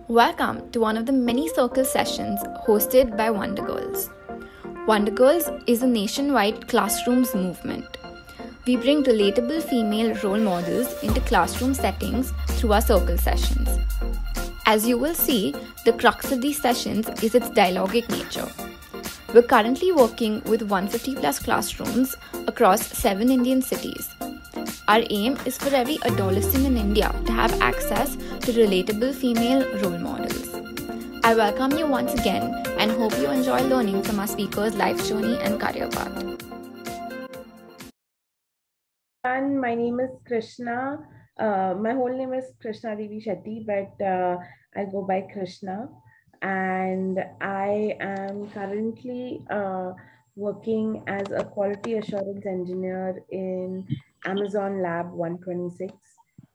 Welcome to one of the many circle sessions hosted by Wonder Girls. Wonder Girls is a nationwide classrooms movement. We bring relatable female role models into classroom settings through our circle sessions. As you will see, the crux of these sessions is its dialogic nature. We're currently working with 150 plus classrooms across 7 Indian cities. Our aim is for every adolescent in India to have access to relatable female role models. I welcome you once again and hope you enjoy learning from our speakers' life journey and career path. And my name is Krishna. My whole name is Krishna Devi Shetty, but I go by Krishna. And I am currently working as a quality assurance engineer in Amazon Lab 126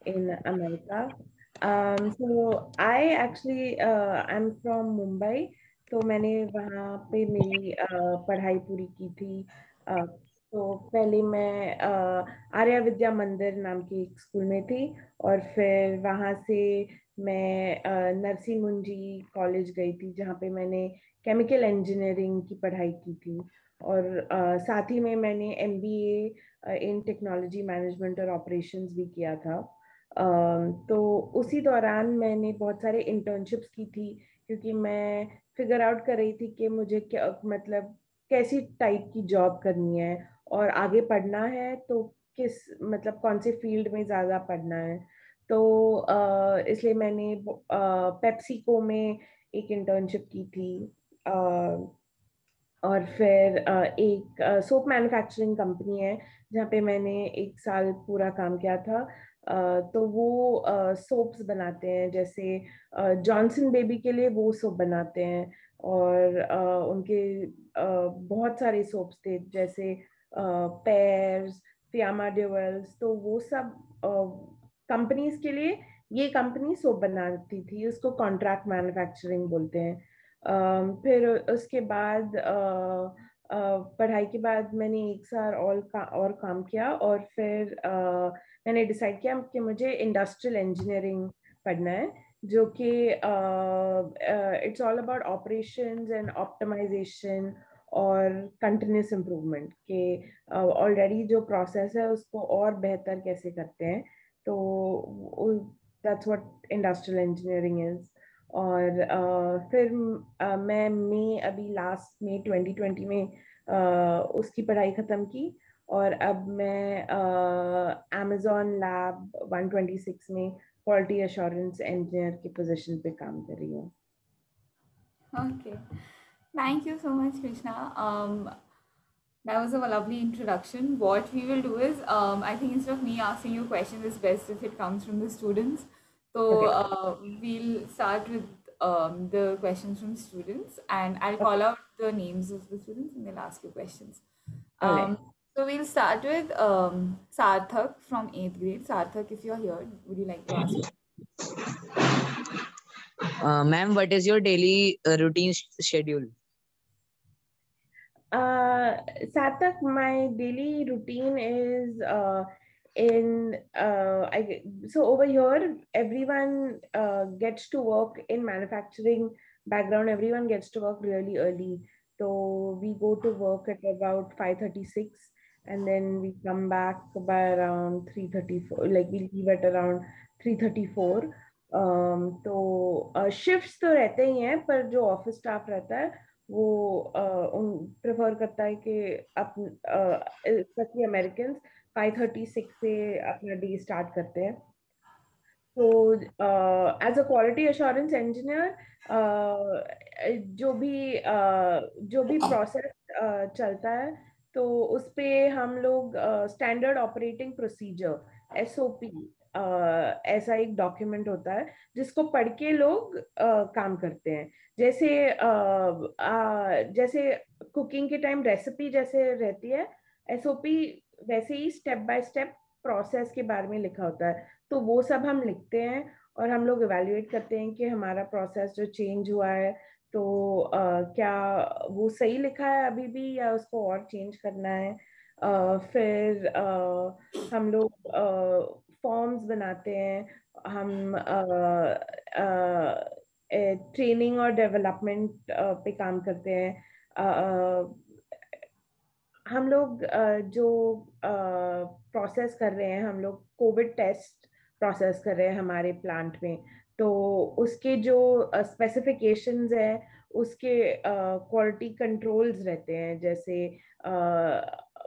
in America. So I actually I'm from Mumbai. तो मैंने वहाँ पे मेरी पढ़ाई पूरी की थी. तो पहले मैं आर्या विद्या मंदिर नाम की एक स्कूल में थी और फिर वहाँ से मैं नरसिंह मुंजी कॉलेज गई थी जहाँ पे मैंने केमिकल इंजीनियरिंग की पढ़ाई की थी और साथ ही में मैंने एमबीए इन टेक्नोलॉजी मैनेजमेंट और ऑपरेशंस भी किया था. तो उसी दौरान मैंने बहुत सारे इंटर्नशिप्स की थी क्योंकि मैं फिगर आउट कर रही थी कि मुझे क्या मतलब कैसी टाइप की जॉब करनी है और आगे पढ़ना है तो किस मतलब कौन से फील्ड में ज़्यादा पढ़ना है. तो इसलिए मैंने पेप्सिको में एक इंटर्नशिप की थी और फिर एक सोप मैन्युफैक्चरिंग कंपनी है जहाँ पे मैंने 1 साल पूरा काम किया था. तो वो सोप्स बनाते हैं जैसे जॉनसन बेबी के लिए वो सोप बनाते हैं और उनके बहुत सारे सोप्स थे जैसे पेयर्स फियामा ड्यूअल्स. तो वो सब कंपनीज के लिए ये कंपनी सोप बनाती थी. उसको कॉन्ट्रैक्ट मैन्युफैक्चरिंग बोलते हैं. फिर उसके बाद पढ़ाई के बाद मैंने 1 साल और काम किया और फिर मैंने डिसाइड किया कि मुझे इंडस्ट्रियल इंजीनियरिंग पढ़ना है जो कि it's all about operations and optimization और कंटिन्यूस इम्प्रूवमेंट के ऑलरेडी जो प्रोसेस है उसको और बेहतर कैसे करते हैं. तो that's what industrial engineering is. और फिर मैं अभी लास्ट में 2020 में उसकी पढ़ाई ख़त्म की और अब मैं Amazon लैब 126 में क्वालिटी एश्योरेंस इंजीनियर की पोजीशन पे काम कर रही हूँ. Okay. Thank you so much, Krishna. That was a lovely introduction. What we will do is, I think instead of me asking you questions, it's best if it comes from the students. So we'll start with the questions from students, and I'll call out the names of the students, and they'll ask you questions. So we'll start with Sarthak from 8th grade. Sarthak, if you're here, would you like to ask? Ma'am, what is your daily routine schedule? Sarthak, my daily routine is so over here everyone gets to work in manufacturing background. Everyone gets to work really early. So we go to work at about 5:36 and then we come back by around 3:34. Like we leave at around 3:34. तो shifts तो रहते ही हैं पर जो office staff रहता है वो prefer करता है कि स्पेशली अमेरिकन 5:36 से अपना डे स्टार्ट करते हैं. तो as a quality assurance engineer जो भी प्रोसेस चलता है तो उस पे हम लोग स्टैंडर्ड ऑपरेटिंग प्रोसीजर एसओपी ऐसा एक डॉक्यूमेंट होता है जिसको पढ़ के लोग काम करते हैं. जैसे कुकिंग के टाइम रेसिपी जैसे रहती है एसओपी वैसे ही स्टेप बाय स्टेप प्रोसेस के बारे में लिखा होता है. तो वो सब हम लिखते हैं और हम लोग इवैल्यूएट करते हैं कि हमारा प्रोसेस जो चेंज हुआ है तो क्या वो सही लिखा है अभी भी या उसको और चेंज करना है. फिर हम लोग फॉर्म्स बनाते हैं, हम ट्रेनिंग और डेवलपमेंट पे काम करते हैं। हम लोग जो प्रोसेस कर रहे हैं, हम लोग कोविड टेस्ट प्रोसेस कर रहे हैं हमारे प्लांट में। तो उसके जो स्पेसिफिकेशंस है, उसके क्वालिटी कंट्रोल्स रहते हैं। जैसे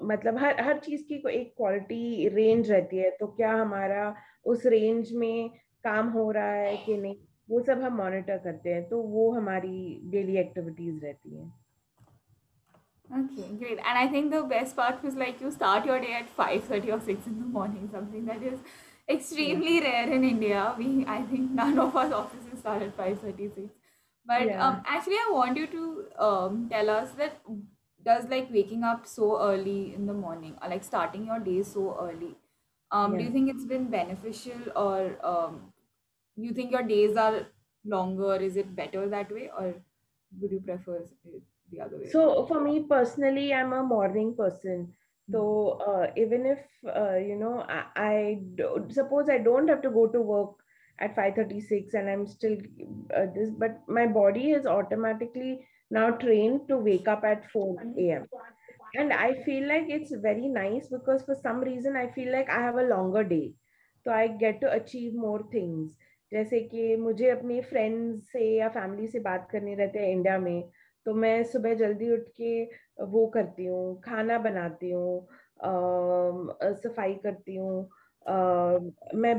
मतलब हर हर चीज की एक क्वालिटी रेंज रहती है, तो क्या हमारा उस रेंज में काम हो रहा है कि नहीं, वो सब हम मॉनिटर करते हैं। तो वो हमारी डेली एक्टिविटीज रहती हैं। Okay, great. And I think the best part was like you start your day at 5:30 or 6 in the morning, something that is Yeah. extremely rare in India. I think none of our offices start at 5:36. But Yeah. actually, I want you to tell us that does like waking up so early in the morning or like starting your day so early, do Yeah. you think it's been beneficial, or you think your days are longer? Is it better that way, or would you prefer it the other way around? So for me personally, I'm a morning person. So even if suppose I don't have to go to work at 5:36 and I'm still this, but my body is automatically now trained to wake up at 4 a.m. And I feel like it's very nice because for some reason I feel like I have a longer day, so I get to achieve more things. जैसे कि मुझे अपने friends से या family से बात करनी रहते हैं इंडिया में, तो मैं सुबह जल्दी उठ के वो करती हूँ, खाना बनाती हूँ, सफाई करती हूँ। मैं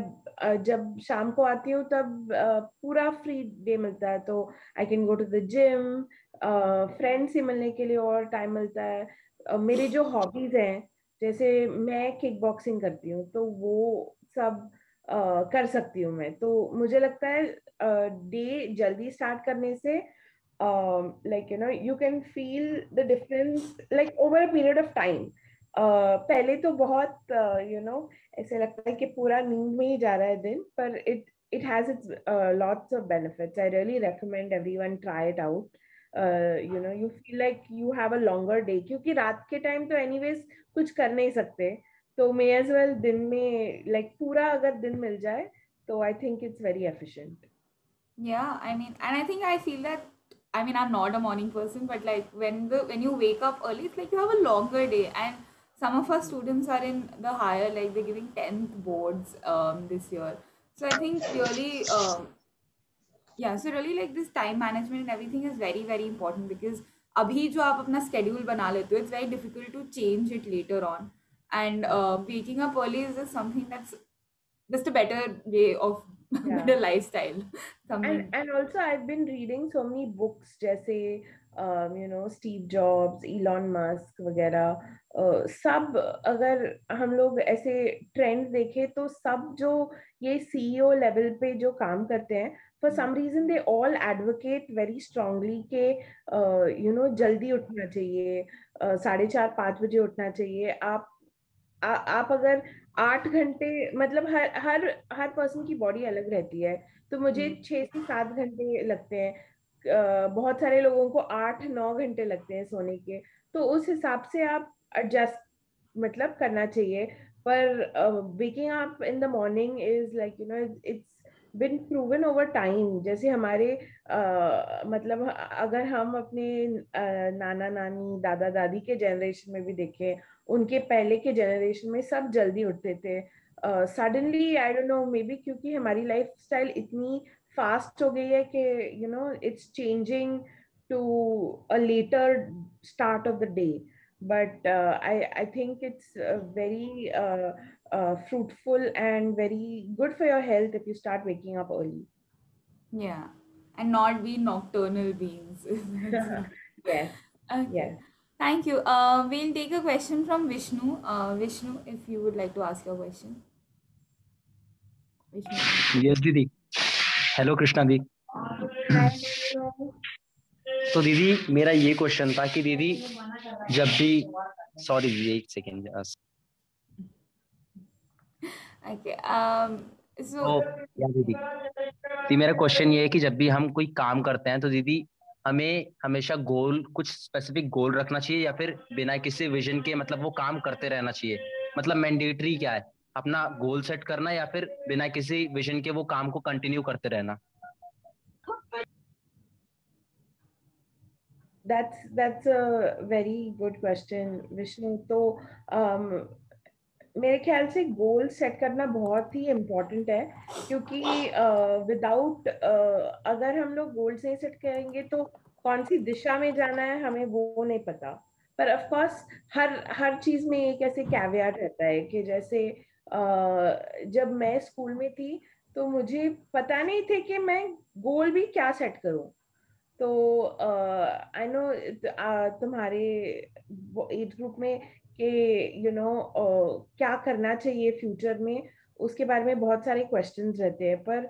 जब शाम को आती हूँ तब पूरा फ्री डे मिलता है, तो I can go to the gym, friends से मिलने के लिए और टाइम मिलता है। मेरे जो हॉबीज हैं, जैसे मैं किक बॉक्सिंग करती हूँ, तो वो सब कर सकती हूँ मैं। तो मुझे लगता है डे जल्दी स्टार्ट करने से like you can feel the difference like over a period of time. पहले तो बहुत ऐसे लगता है कि पूरा नींद में ही जा रहा है दिन, पर it has its lots of benefits. I really recommend everyone try it out. You feel like you have a longer day, क्योंकि रात के टाइम तो anyways कुछ कर नहीं सकते, तो may as well दिन में like पूरा अगर दिन मिल जाए, तो I think it's very efficient. Yeah, I mean, and I think I feel that, I mean, I'm not a morning person, but like when you wake up early, it's like you have a longer day. And some of our students are in the higher, like they're giving 10th boards this year. So I think really, yeah, so really like this time management and everything is very, very important, because अभी जो आप अपना schedule बना लेते हो, it's very difficult to change it later on. And waking up early is just something that's just a better way of Yeah. better lifestyle. Something. And also I've been reading so many books, जैसे Steve Jobs, Elon Musk वगैरह, सब अगर हम लोग ऐसे trends देखें, तो सब जो ये सीईओ लेवल पे जो काम करते हैं, for some reason they all advocate very strongly के जल्दी उठना चाहिए, 4:30-5 बजे उठना चाहिए। आप अगर 8 घंटे, मतलब हर हर हर पर्सन की बॉडी अलग रहती है, तो मुझे 6 से 7 घंटे लगते हैं, बहुत सारे लोगों को 8-9 घंटे लगते हैं सोने के। तो उस हिसाब से आप एडजस्ट मतलब करना चाहिए। पर waking up in the morning is like it's been proven over time. जैसे हमारे मतलब अगर हम अपने नाना नानी दादा दादी के जनरेशन में भी देखें, उनके पहले के जनरेशन में सब जल्दी उठते थे। Suddenly I don't no, may be क्योंकि हमारी लाइफ स्टाइल इतनी फास्ट हो गई है कि it's changing to a later start of the day. But I think it's very fruitful and very good for your health if you start waking up early. Yeah, and not be nocturnal beings. Yes, Okay, yes. thank you. We'll take a question from Vishnu. Vishnu, if you would like to ask your question. Vishnu. Yes दीदी। Hello Krishna दी। Hi, hello. तो दीदी मेरा ये question था कि दीदी जब भी, सॉरी दीदी एक सेकेंड। Okay. So तो या दीदी मेरा क्वेश्चन ये है कि जब भी हम कोई काम करते हैं तो दीदी हमें हमेशा गोल, कुछ स्पेसिफिक गोल रखना चाहिए, या फिर बिना किसी विजन के मतलब वो काम करते रहना चाहिए? मतलब मैंडेटरी क्या है अपना गोल सेट करना या फिर बिना किसी विजन के वो काम को कंटिन्यू करते रहना? That's a very good question, Vishnu. तो मेरे ख्याल से गोल सेट करना बहुत ही इम्पोर्टेंट है, क्योंकि विदाउट अगर हम लोग गोल नहीं सेट करेंगे तो कौन सी दिशा में जाना है हमें वो नहीं पता. पर ऑफ कोर्स हर हर चीज में एक ऐसे कैवियाट रहता है कि जैसे जब मैं स्कूल में थी तो मुझे पता नहीं थे कि मैं गोल भी क्या सेट करूं. तो आई नो तुम्हारे एज ग्रुप में कि क्या करना चाहिए फ्यूचर में, उसके बारे में बहुत सारे क्वेश्चंस रहते हैं. पर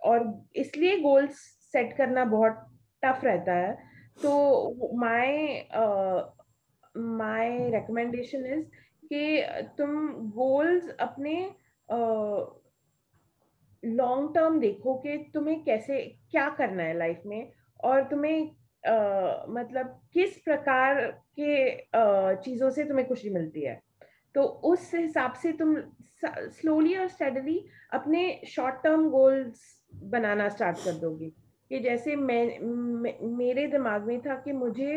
और इसलिए गोल्स सेट करना बहुत टफ रहता है. तो माय रिकमेंडेशन इज कि तुम गोल्स अपने लॉन्ग टर्म देखो कि तुम्हें कैसे क्या करना है लाइफ में, और तुम्हें मतलब किस प्रकार के चीजों से तुम्हें खुशी मिलती है. तो उस हिसाब से तुम स्लोली और स्टेडली अपने शॉर्ट टर्म गोल्स बनाना स्टार्ट कर दोगे. कि जैसे मेरे दिमाग में था कि मुझे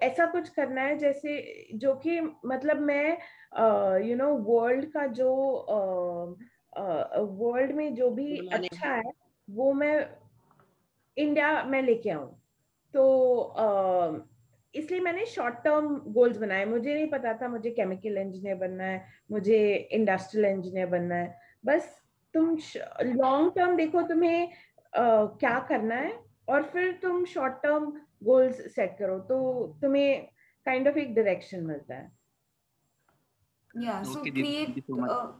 ऐसा कुछ करना है जैसे जो कि मतलब मैं वर्ल्ड का जो वर्ल्ड में जो भी अच्छा है वो मैं इंडिया में लेके आऊं. तो इसलिए मैंने शॉर्ट टर्म गोल्स बनाए. मुझे नहीं पता था मुझे केमिकल इंजीनियर बनना है, मुझे इंडस्ट्रियल इंजीनियर बनना है. बस तुम लॉन्ग टर्म देखो तुम्हें क्या करना है, और फिर तुम शॉर्ट टर्म गोल्स सेट करो तो तुम्हें काइंड ऑफ एक डायरेक्शन मिलता है. Yeah, so ओके दीदी, thank create you so much.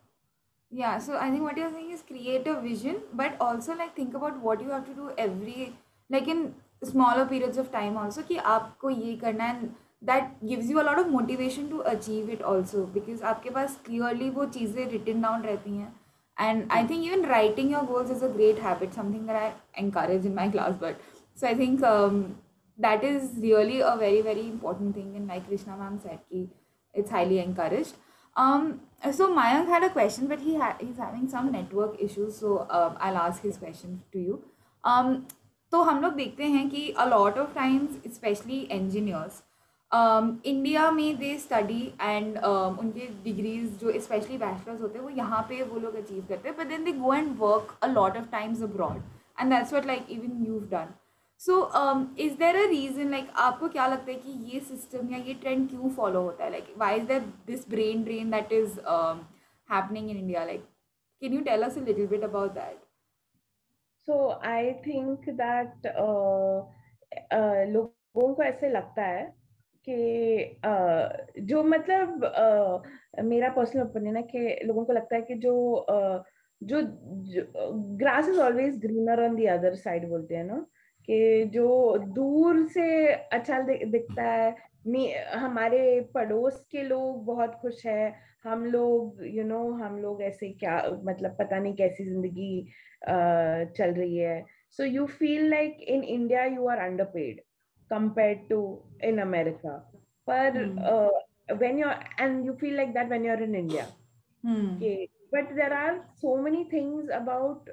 yeah, so I think what you're saying is create a vision, but also like think about what you have to do every, like in smaller periods of time also, कि आपको ये करना है. That gives you a lot of motivation to achieve it also, because आपके पास clearly वो चीज़ें written down रहती हैं. And I think even writing your goals is a great habit, something that I encourage in my class. But so I think that is really a very, very important thing. And like Krishna ma'am said, ki it's highly encouraged. So Mayank had a question, but he's having some network issues. So I'll ask his question to you. तो हम लोग देखते हैं कि a lot of times, especially engineers, India में they study and उनके degrees जो specially bachelors होते हैं वो यहाँ पे वो लोग अचीव करते हैं, but then they go and work a lot of times abroad, and that's what like even you have done. So is there a reason, like आपको क्या लगता है कि ये सिस्टम या ये ट्रेंड क्यों फॉलो होता है? Like why is there this brain drain that is happening in India? Like can you tell us a little bit about that? So I think that लोगों को ऐसे लगता है कि जो मतलब मेरा पर्सनल ओपिनियन है कि लोगों को लगता है कि जो grass is always greener on the other side बोलते हैं ना, कि जो दूर से अच्छा दिखता है. हमारे पड़ोस के लोग बहुत खुश है, हम लोग हम लोग ऐसे क्या मतलब पता नहीं कैसी जिंदगी चल रही है. So you feel like in India you are underpaid compared to in America. But when you're and you feel like that when you're in India. Okay. But there are so many things about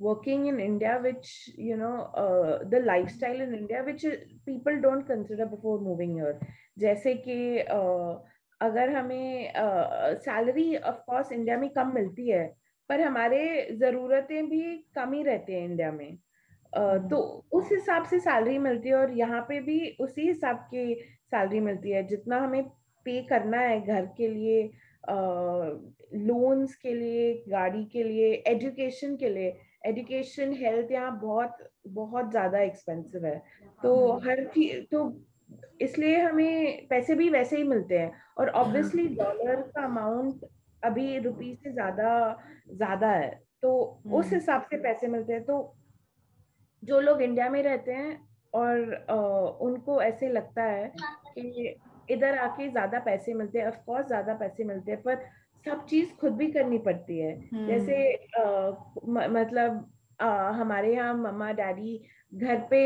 working in India which the lifestyle in India which people don't consider before moving here. जैसे कि अगर हमें salary of course India में कम मिलती है, पर हमारे जरूरतें भी कम ही रहते हैं इंडिया में. तो उस हिसाब से सैलरी मिलती है, और यहाँ पे भी उसी हिसाब की सैलरी मिलती है जितना हमें पे करना है घर के लिए, लोन्स के लिए, गाड़ी के लिए, एजुकेशन के लिए. एजुकेशन हेल्थ यहाँ बहुत बहुत ज्यादा एक्सपेंसिव है. तो हर चीज तो इसलिए हमें पैसे भी वैसे ही मिलते हैं. और ऑब्वियसली डॉलर का अमाउंट अभी रुपीस से ज्यादा ज्यादा है, तो उस हिसाब से पैसे मिलते हैं. तो जो लोग इंडिया में रहते हैं और उनको ऐसे लगता है कि इधर आके ज्यादा पैसे मिलते हैं, ऑफ कोर्स ज्यादा पैसे मिलते हैं, पर सब चीज खुद भी करनी पड़ती है. जैसे मतलब हमारे यहाँ मम्मा डैडी घर पे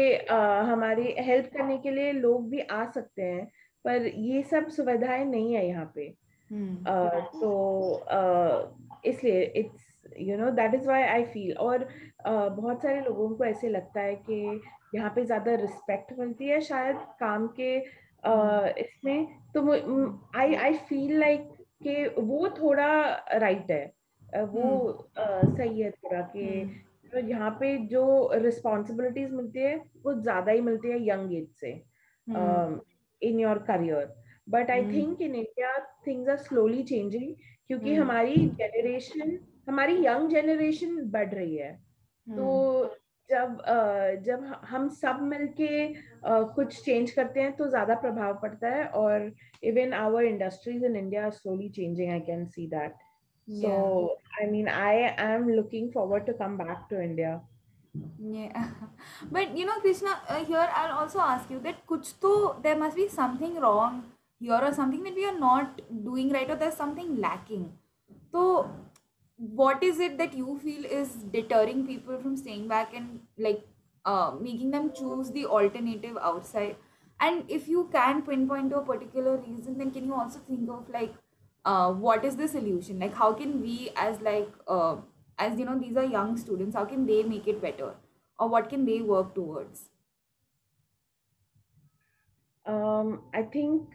हमारे हेल्प करने के लिए लोग भी आ सकते हैं, पर ये सब सुविधाएं नहीं है यहाँ पे. तो इसलिए it's that is why I feel. और बहुत सारे लोगों को ऐसे लगता है कि यहाँ पे ज्यादा रिस्पेक्ट मिलती है शायद काम के इसमें। तो आई फील लाइक कि वो थोड़ा राइट है, वो सही है थोड़ा कि तो यहाँ पे जो रिस्पॉन्सिबिलिटीज मिलती है वो ज्यादा ही मिलती है यंग एज से in your career. But I think in India things are slowly changing, क्योंकि हमारी यंग जनरेशन बढ़ रही है। तो जब हम सब मिलके कुछ चेंज करते हैं तो ज्यादा प्रभाव पड़ता है। और even our industries in India are slowly changing, I can see that. So, I mean, I am looking forward to come back to India. Yeah. But Krishna, here I'll also ask you that kuch to there must be something wrong here, or something that we are not doing right, or there's something lacking. So what is it that you feel is deterring people from staying back and like making them choose the alternative outside? And if you can pinpoint to a particular reason, then can you also think of like what is the solution? Like how can we as as these are young students, how can they make it better, or what can they work towards? I think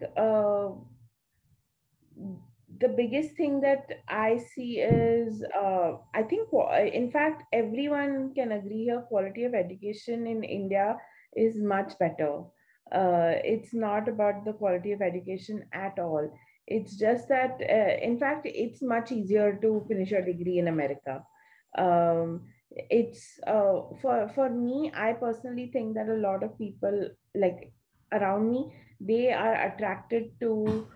the biggest thing that I see is, I think, in fact, everyone can agree here, quality of education in India is much better. It's not about the quality of education at all. It's just that, in fact, it's much easier to finish your degree in America. It's for me, I personally think that a lot of people like around me, they are attracted to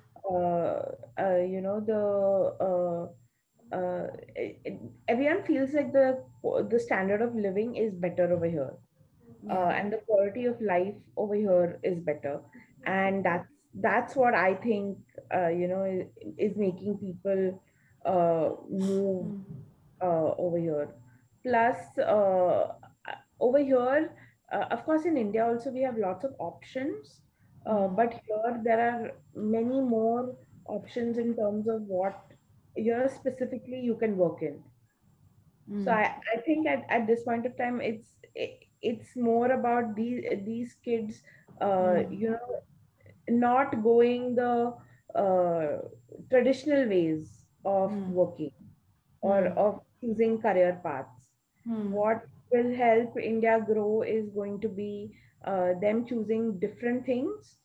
everyone feels like the standard of living is better over here, and the quality of life over here is better, and that's what I think is making people move over here. Plus, over here, of course, in India also we have lots of options, but here there are many more options in terms of what specifically you can work in. So I think at this point of time, it's more about these kids, not going the traditional ways of working or of choosing career paths. What will help India grow is going to be them choosing different things.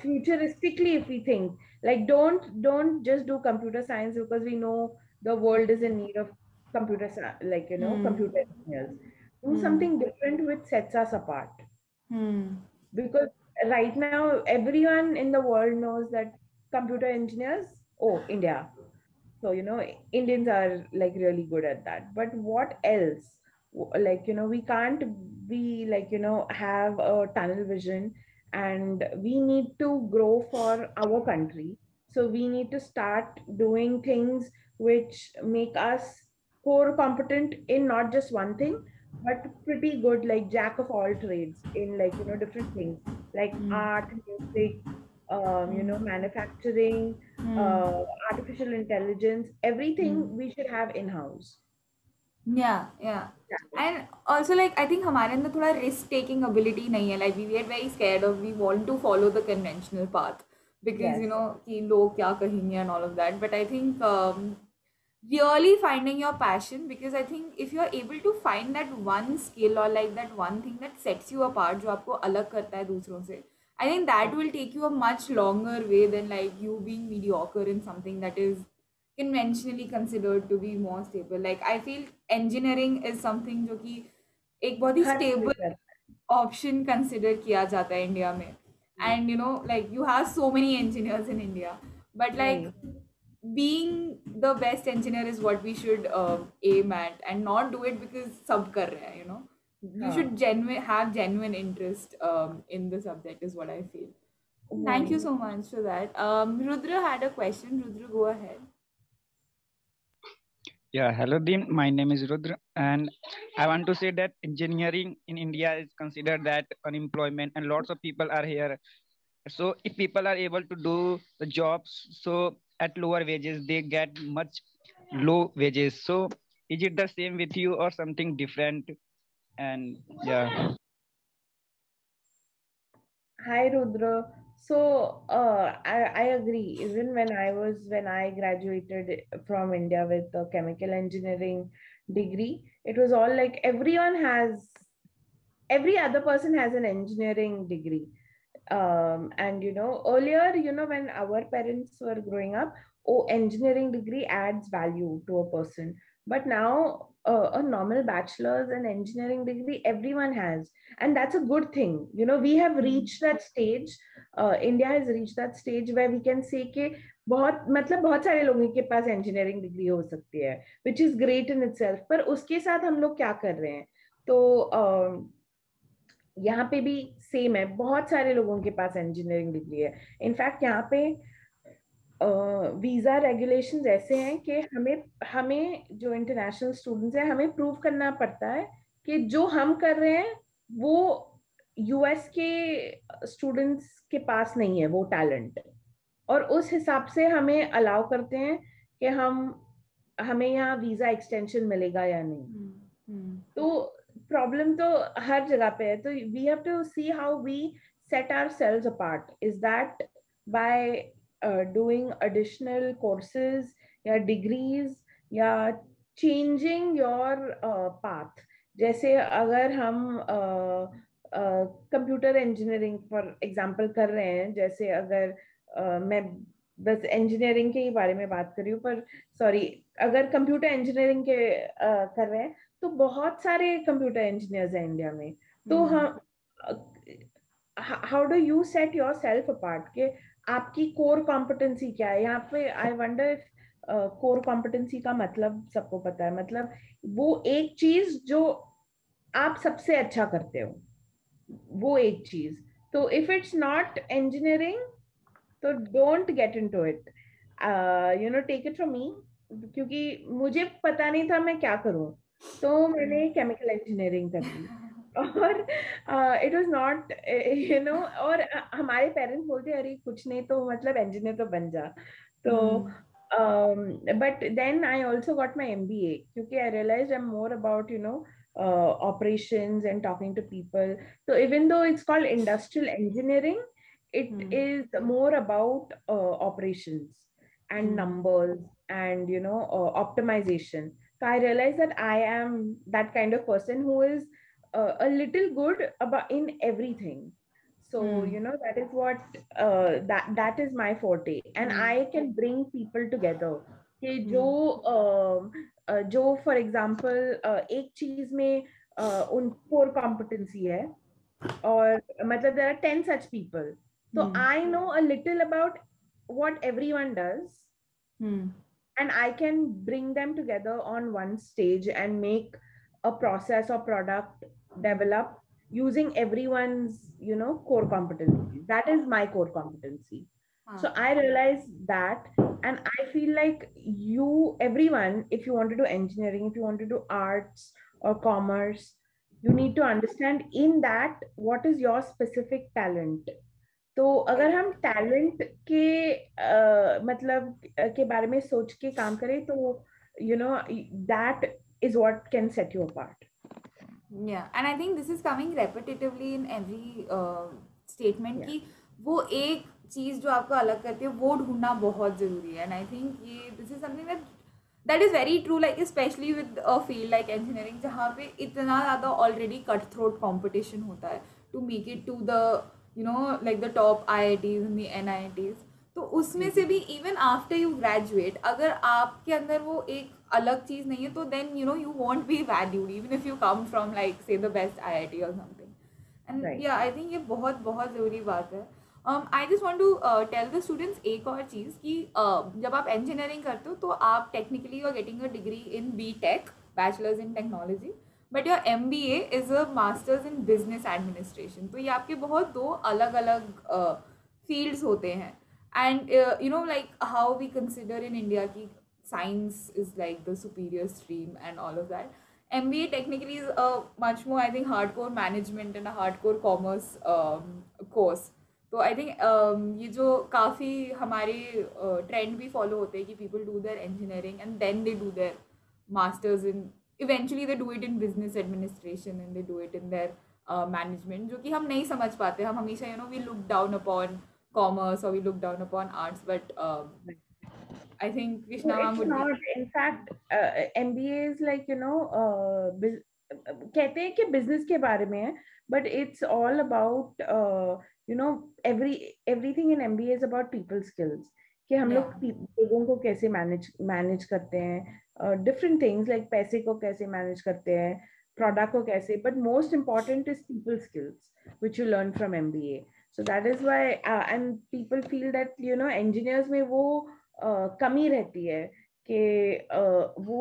Futuristically, if we think, like, don't just do computer science because we know the world is in need of computer engineers. Do something different which sets us apart, because right now everyone in the world knows that computer engineers, oh, India. So Indians are like really good at that. But what else? We can't be have a tunnel vision, and we need to grow for our country. So we need to start doing things which make us core competent in not just one thing, but pretty good, like jack of all trades in different things like art, music, manufacturing, artificial intelligence, everything we should have in house. Yeah. And also, like, I think हमारे अंदर थोड़ा risk taking ability नहीं है. Like, we are very scared of, we want to follow the conventional path because Yes. कि लोग क्या कहेंगे and all of that. But I think really finding your passion, because I think if you are able to find that one skill or like that one thing that sets you apart, जो आपको अलग करता है दूसरों से, I think that will take you a much longer way than like you being mediocre in something that is conventionally considered to be more stable. Like I feel engineering is something जो कि एक बहुत ही हर कोई stable करता option consider किया जाता है India में. And like you have so many engineers in India, but like being the best engineer is what we should aim at, and not do it because sab kar rahe hai, we should have genuine interest in the subject is what I feel. Thank you so much for that. Rudra had a question. Rudra, go ahead. Yeah, hello Dean. My name is Rudra, and I want to say that engineering in India is considered that unemployment, and lots of people are here So if people are able to do the jobs, so at lower wages, they get much low wages. So is it the same with you or something different? And yeah. Hi Rudra. So I agree. Even when I graduated from India with a chemical engineering degree, it was all like every other person has an engineering degree. And earlier, when our parents were growing up, oh, engineering degree adds value to a person. But now a normal bachelor's and engineering degree everyone has, and that's a good thing. We have reached that stage. India has reached that stage where we can say कि बहुत सारे लोगों के पास engineering degree हो सकती है, which is great in itself. पर उसके साथ हम लोग क्या कर रहे हैं? तो यहाँ पे भी सेम है, बहुत सारे लोगों के पास इंजीनियरिंग डिग्री है. इनफैक्ट यहाँ पे वीजा रेगुलेशंस ऐसे हैं कि हमें हमें जो इंटरनेशनल स्टूडेंट्स हैं, हमें प्रूव करना पड़ता है कि जो हम कर रहे हैं वो यूएस के स्टूडेंट्स के पास नहीं है वो टैलेंट. और उस हिसाब से हमें अलाउ करते हैं कि हमें यहाँ वीजा एक्सटेंशन मिलेगा या नहीं. तो प्रॉब्लम तो हर जगह पे है. तो we have to see how we set ourselves apart. Is that by doing additional courses या डिग्रीज या चेंजिंग योर पाथ. जैसे अगर हम कंप्यूटर इंजीनियरिंग फॉर एग्जांपल कर रहे हैं, जैसे अगर मैं बस इंजीनियरिंग के ही बारे में बात कर रही हूँ, पर सॉरी, अगर कंप्यूटर इंजीनियरिंग के कर रहे हैं तो बहुत सारे कंप्यूटर इंजीनियर्स हैं इंडिया में. तो हम how do you set your self apart के आपकी कोर कॉम्पिटेंसी क्या है यहाँ पे? I wonder if core competency का मतलब सबको पता है. मतलब वो एक चीज जो आप सबसे अच्छा करते हो, वो एक चीज. तो इफ इट्स नॉट इंजीनियरिंग, तो don't get into it. Take it from me, क्योंकि मुझे पता नहीं था मैं क्या करूं, तो मैंने केमिकल इंजीनियरिंग कर ली. और इट वाज नॉट और हमारे पेरेंट्स बोलते अरे कुछ नहीं तो मतलब इंजीनियर तो बन जा. तो but then I also got my MBA, क्योंकि I realise I am more about operations and talking to people. So even though it's called industrial engineering, it is more about operations and numbers and optimization. So I realized that I am that kind of person who is a little good about in everything. So that is what that is my forte, and I can bring people together कि जो for example एक चीज में उन core competency है, और मतलब there are 10 such people. So I know a little about what everyone does, and I can bring them together on one stage and make a process or product develop using everyone's core competency. That is my core competency. So I realized that, and I feel like everyone, if you want to do engineering, if you want to do arts or commerce, you need to understand in that what is your specific talent. तो अगर हम talent के मतलब के बारे में सोच के काम करें तो that is what can set you apart. Yeah, and I think this is coming repetitively in every statement कि वो एक चीज जो आपको अलग करती है वो ढूंढना बहुत जरूरी है. एंड आई थिंक ये this is something that is very true, like specially with a field like engineering जहाँ पे इतना ज़्यादा ऑलरेडी कट थ्रोट कॉम्पिटिशन होता है to make it to the like the top IITs and the NITs. तो उसमें से भी इवन आफ्टर यू ग्रेजुएट अगर आपके अंदर वो एक अलग चीज़ नहीं है तो then you won't be valued even if you come from like say the best IIT or something. And right. Yeah, I think ये बहुत बहुत ज़रूरी बात है. I just want to tell the students एक और चीज़ कि जब आप engineering करते हो तो आप technically you are getting a degree in BTech, Bachelor's in Technology, but your MBA is a Master's in Business Administration. तो ये आपके बहुत दो अलग अलग fields होते हैं. And like how we consider in India कि science is like the superior stream and all of that. MBA technically is a much more, I think, hardcore management and a hardcore commerce course. तो I think ये जो काफ़ी हमारे trend भी follow होते हैं कि people do their engineering and then they do their masters in eventually they do it in business administration and they do it in their management, जो कि हम नहीं समझ पाते. हम हमेशा we look down upon commerce और we look down upon arts, but I think Krishna It's would not. In fact, MBA is like, कहते हैं कि business के बारे में है, but it's all about, everything in MBA is about people skills. कि हम लोग लोगों को कैसे manage करते हैं, different things like पैसे को कैसे manage करते हैं, product को कैसे, but most important is people skills, which you learn from MBA. So that is why, and people feel that, engineers में वो कमी रहती है कि वो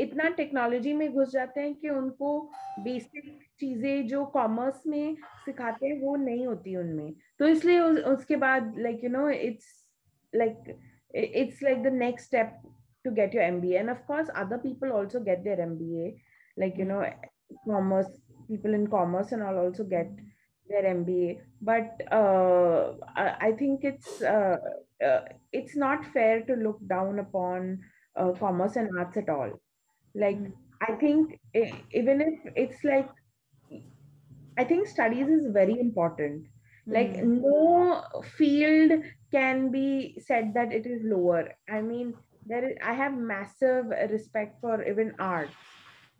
इतना टेक्नोलॉजी में घुस जाते हैं कि उनको बेसिक चीजें जो कॉमर्स में सिखाते हैं वो नहीं होती उनमें. तो इसलिए उसके बाद it's like the next step to get your MBA, and of course other people also get their MBA, like commerce people in commerce and all also get their MBA, but I think it's not fair to look down upon commerce and arts at all. Like, I think even if it's like, I think studies is very important. Like, no field can be said that it is lower. I mean, I have massive respect for even arts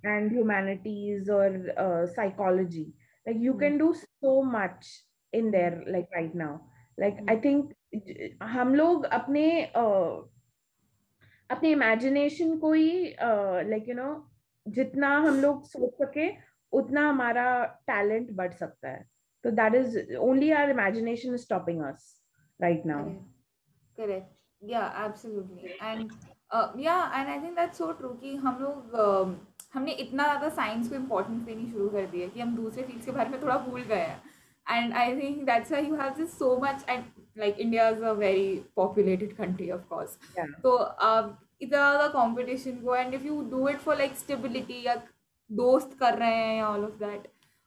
and humanities or psychology. Like, you can do so much in there, like right now. Like, I think हम लोग अपने imagination को ही जितना हम लोग सोच सके उतना हमारा talent बढ़ सकता है. So that is only our imagination is stopping us right now. Correct. Yeah, absolutely. And and I think that's so true कि हम लोग हमने इतना ज़्यादा साइंस को इम्पोर्टेंस देनी शुरू कर दी है कि हम दूसरे फील्ड्स के बारे में थोड़ा भूल गए हैं. And I think that's why you have just so much, and like India is a very populated country, of course. Yeah. So इतना ज़्यादा competition को, and if you do it for like stability या दोस्त कर रहे हैं all of that,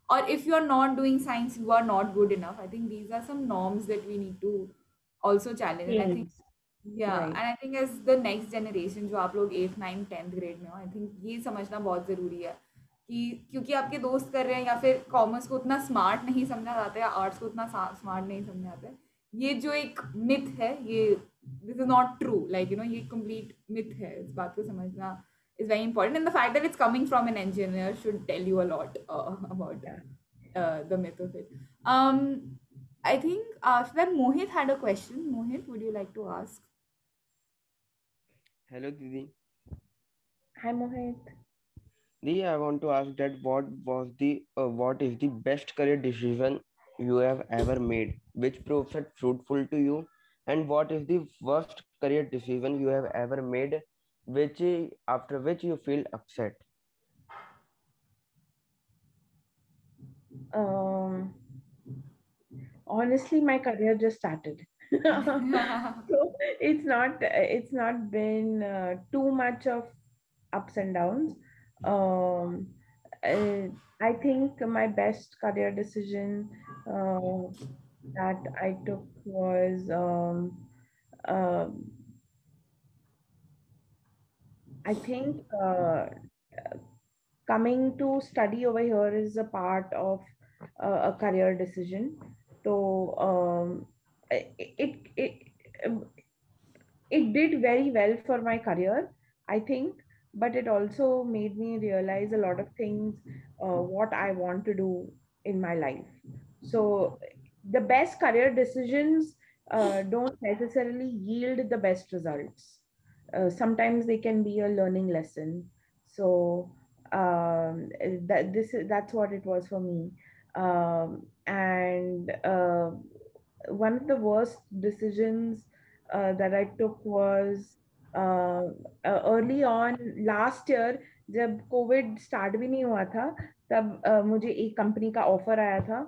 or if you are not doing science, you are not good enough. I think these are some norms that we need to also challenge. And I think Right. and I think as the next generation जो आप लोग 8th 9th 10th grade में हो, I think ये समझना बहुत ज़रूरी है कि क्योंकि आपके दोस्त कर रहे हैं या फिर कॉमर्स को उतना स्मार्ट नहीं समझा जाता है या आर्ट्स को उतना स्मार्ट नहीं समझा जाता है, ये जो एक मिथ है, ये this is not true. Like ये कंप्लीट मिथ है. इस बात को समझना is very important, and the fact that it's coming from an engineer should tell you a lot about the myth of it. I think after that, Mohit had a question. Mohit, would you like to ask? Hello, Didi. Hi, Mohit. Didi, I want to ask that what is the best career decision you have ever made, which proved fruitful to you, and what is the worst career decision you have ever made, after which you feel upset? Honestly, my career just started. So it's not been too much of ups and downs. I think my best career decision that I took was I think coming to study over here is a part of a career decision. So it did very well for my career, I think, but it also made me realize a lot of things, what I want to do in my life. So the best career decisions don't necessarily yield the best results. Sometimes they can be a learning lesson. So that's what it was for me. And one of the worst decisions that I took was early on last year, जब Covid start भी नहीं हुआ था, तब मुझे एक company का offer आया था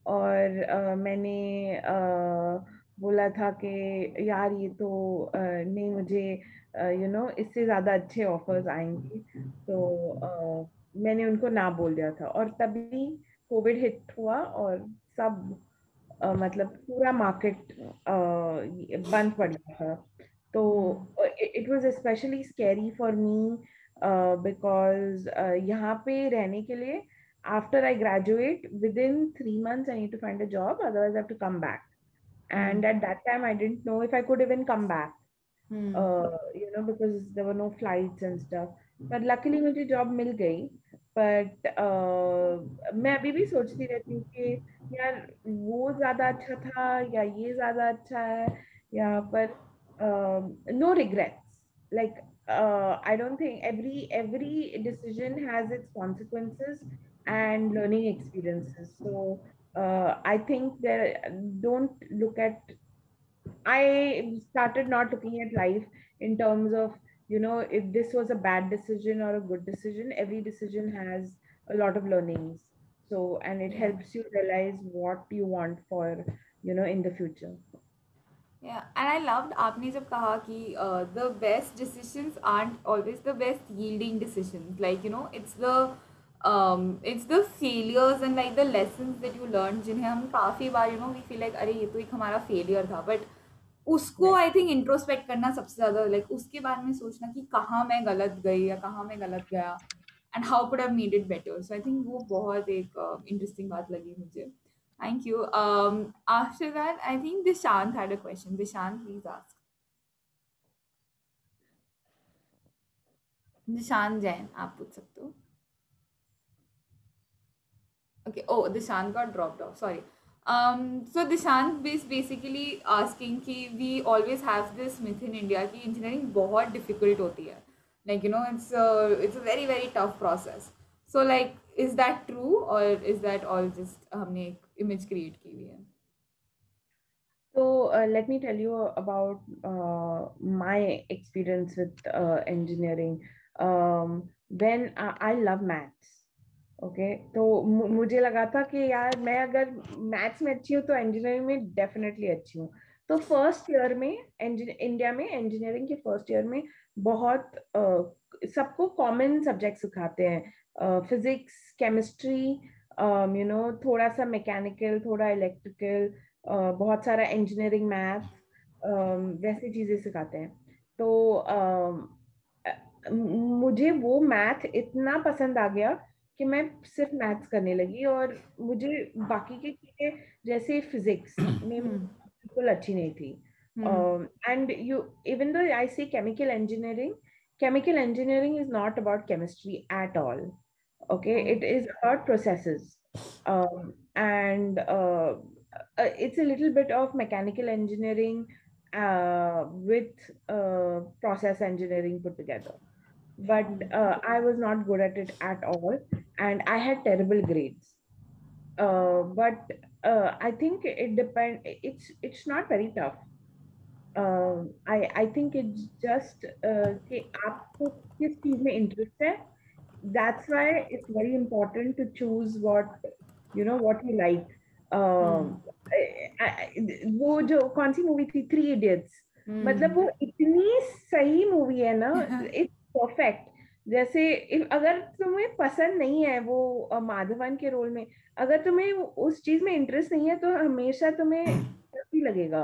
और मैंने बोला था कि यार ये तो नहीं, मुझे इससे ज़्यादा अच्छे ऑफर्स आएंगे, तो मैंने उनको ना बोल दिया था. और तभी कोविड हिट हुआ और सब मतलब पूरा मार्केट बंद पड़ गया था. तो it was especially scary for me because यहाँ पे रहने के लिए after I graduate within 3 months I need to find a job, otherwise I have to come back. And at that time I didn't know if I could even come back, because there were no flights and stuff. But luckily मुझे job मिल गई. But मैं अभी भी सोचती रहती हूँ कि यार वो ज्यादा अच्छा था या ये ज्यादा अच्छा है, या पर no regrets. Like I don't think every decision has its consequences and learning experiences. So I think there don't look at I started not looking at life in terms of, if this was a bad decision or a good decision. Every decision has a lot of learnings. So, and it helps you realize what you want for, in the future. Yeah, and I loved आपने जब कहा कि the best decisions aren't always the best yielding decisions. Like, it's the failures and like the lessons that you learn जिन्हें हम काफ़ी बार we feel like अरे ये तो एक हमारा failure था, but उसको I think introspect करना सबसे ज़्यादा like उसके बारे में सोचना कि कहाँ मैं गलत गई या कहाँ मैं गलत गया and how could I have made it better. So I think वो बहुत एक interesting बात लगी मुझे. Thank you. After that, I think Dishant had a question. Dishant, please ask. Dishant Jain, आप पूछ सकते हो. Okay. Oh, Dishant got dropped off. Sorry. So Dishant is basically asking कि we always have this myth in India कि engineering बहुत difficult होती है. Like, it's a very, very tough process. So like, is that true or is that all just हमने एक image create की हुई है? So let me tell you about my experience with engineering. When I love maths. Okay तो मुझे लगा था कि यार मैं अगर मैथ्स में अच्छी हूँ तो इंजीनियरिंग में डेफिनेटली अच्छी हूँ. तो फर्स्ट ईयर में इंडिया में इंजीनियरिंग के फर्स्ट ईयर में बहुत सबको कॉमन सब्जेक्ट सिखाते हैं, फिजिक्स, केमिस्ट्री, थोड़ा सा मैकेनिकल, थोड़ा इलेक्ट्रिकल, बहुत सारा इंजीनियरिंग मैथ, वैसी चीजें सिखाते हैं. तो मुझे वो मैथ इतना पसंद आ गया कि मैं सिर्फ मैथ्स करने लगी, और मुझे बाकी की चीजें जैसे फिजिक्स में बिल्कुल अच्छी नहीं थी. एंड यू इवन दो आई से chemical engineering is not about chemistry at all. Okay, it is about processes, and it's a little bit of mechanical engineering with process engineering put together. But I was not good at it at all, and I had terrible grades. But I think it depends. It's not very tough. I think it's just कि आपको किस चीज में interest है. That's why it's very important to choose what you like. वो जो कौन सी movie थी, 3 Idiots, मतलब वो इतनी सही मूवी है ना, इट्स परफेक्ट. जैसे अगर तुम्हें पसंद नहीं है वो माधवन के रोल में, अगर तुम्हें उस चीज में इंटरेस्ट नहीं है तो हमेशा तुम्हें ही लगेगा.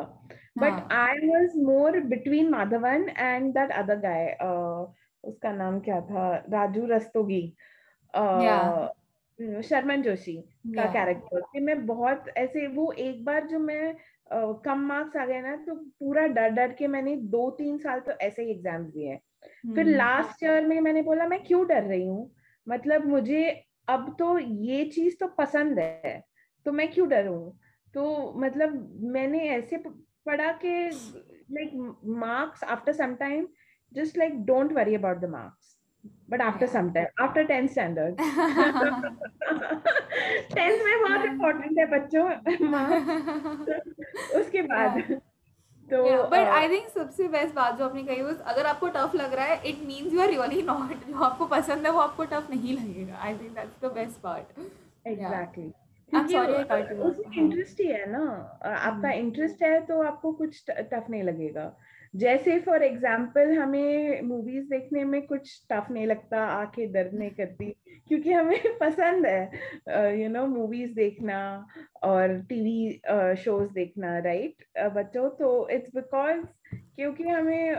But I was more between Madhavan and that other guy, उसका नाम क्या था, राजू रस्तोगी, शर्मन जोशी का कैरेक्टर. कि मैं बहुत ऐसे, वो एक बार जो मैं कम मार्क्स आ गए ना तो पूरा डर डर के मैंने 2-3 साल तो ऐसे ही एग्जाम्स दिए हैं. फिर लास्ट ईयर में मैंने बोला मैं क्यों डर रही हूँ, मतलब मुझे अब तो ये चीज तो पसंद है तो मैं क्यों डरूं. तो मतलब मैंने ऐसे पढ़ा कि like marks after some time, just like don't worry about the marks, but after some time, after 10th standard 10th में बहुत important है बच्चों marks. उसके बाद तो but I think सबसे बेस्ट बात जो आपने कही was अगर आपको टफ लग रहा है it means you are really not, जो आपको पसंद है वो आपको टफ नहीं लगेगा. I think that's the best part. Exactly. I'm sorry I cut you off. उसमें इंटरेस्ट ही है ना, आपका इंटरेस्ट है तो आपको कुछ टफ नहीं लगेगा. जैसे फॉर एग्जाम्पल हमें मूवीज देखने में कुछ टफ नहीं लगता, आंखें दर्द नहीं करती, क्योंकि हमें पसंद है मूवीज देखना और टीवी शोज देखना, राइट बच्चों। तो इट्स बिकॉज क्योंकि हमें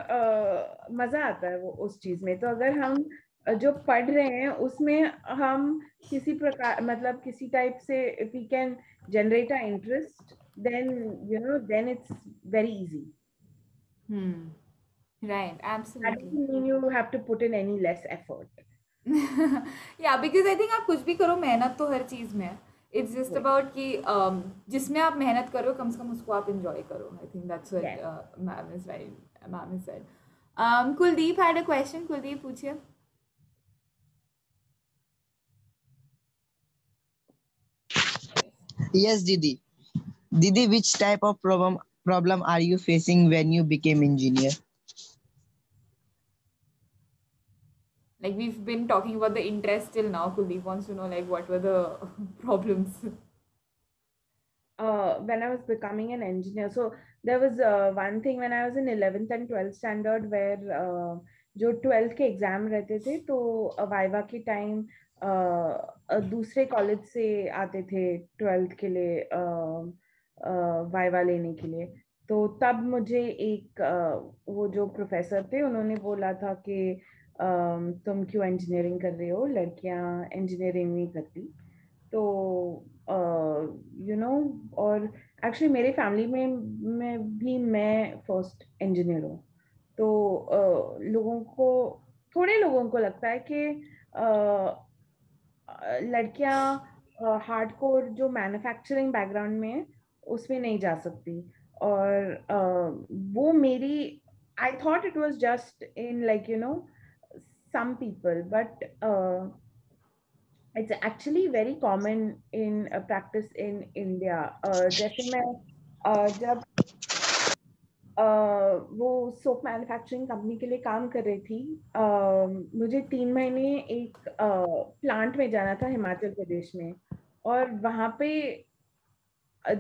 मजा आता है वो उस चीज में। तो अगर हम जो पढ़ रहे हैं उसमें हम किसी प्रकार मतलब किसी टाइप से if we can generate a interest, then then it's very easy. Right, That absolutely. doesn't mean you have to put in any less effort. Yeah, because I think आप कुछ भी करो, मेहनत तो हर चीज में है. It's just Right. about कि जिसमें आप मेहनत करो कम से कम उसको आप enjoy करो. I think that's what Yes. ma'am is right. Ma'am is said. Kuldeep had a question. Kuldeep, पूछिए. Yes, Didi. Didi, which type of problem are you facing when you became engineer? Like we've been talking about the interest till now. Kuldeep wants to know like what were the problems. When I was becoming an engineer, so there was one thing when I was in 11th and 12th standard where जो 12th के exam रहते थे तो viva के time दूसरे college से आते थे 12th के लिए वाइवा लेने के लिए। तो तब मुझे एक वो जो प्रोफेसर थे उन्होंने बोला था कि तुम क्यों इंजीनियरिंग कर रहे हो, लड़कियां इंजीनियरिंग नहीं करती। तो और एक्चुअली मेरे फैमिली में भी मैं फर्स्ट इंजीनियर हूँ। तो थोड़े लोगों को लगता है कि लड़कियां हार्डकोर जो मैन्युफैक्चरिंग बैकग्राउंड में है उसमें नहीं जा सकती। और वो मेरी I thought it was just in like some people, but it's actually very common in practice in India. जैसे मैं जब वो सोप मैन्युफैक्चरिंग कंपनी के लिए काम कर रही थी, मुझे 3 महीने एक प्लांट में जाना था हिमाचल प्रदेश में। और वहाँ पे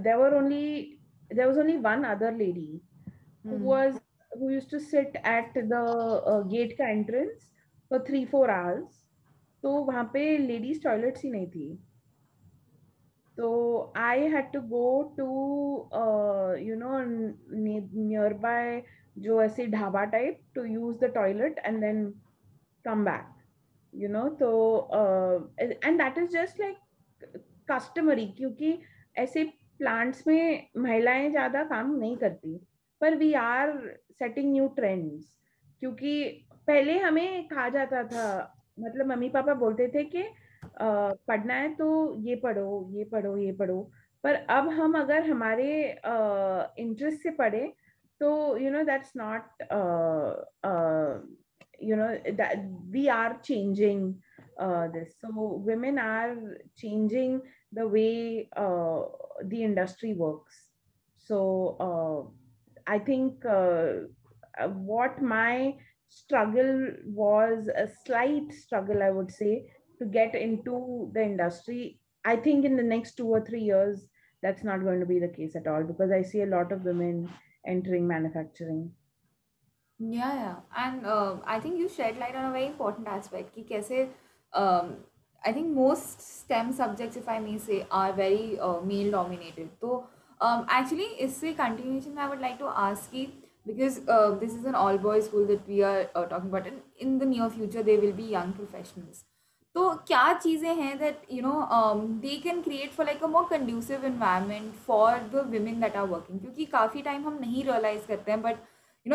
there was only one other lady who used to sit at the gate का entrance for 3-4 hours. तो वहाँ पे लेडीज टॉयलेट्स ही नहीं थी। तो I had to go to nearby जो ऐसे dhaba type to use the toilet and then come back तो and that is just like customary, क्योंकि ऐसे प्लांट्स में महिलाएं ज्यादा काम नहीं करती। पर we are setting new trends, क्योंकि पहले हमें कहा जाता था, मतलब मम्मी पापा बोलते थे कि पढ़ना है तो ये पढ़ो ये पढ़ो ये पढ़ो। पर अब हम अगर हमारे इंटरेस्ट से पढ़े तो that's not that we are changing this. So women are changing the way the industry works. So I think what my struggle was, a slight struggle I would say, to get into the industry. I think in the next 2 or 3 years that's not going to be the case at all, because I see a lot of women entering manufacturing. Yeah, and I think you shed light on a very important aspect कि कैसे I think most STEM subjects, if I may say, are very male dominated. तो actually इससे continuation I would like to ask कि because this is an all boys school that we are talking about, and in the near future they will be young professionals. तो क्या चीज़ें हैं that they can create for like a more conducive environment for the women that are working, क्योंकि काफ़ी time हम नहीं realize करते हैं, but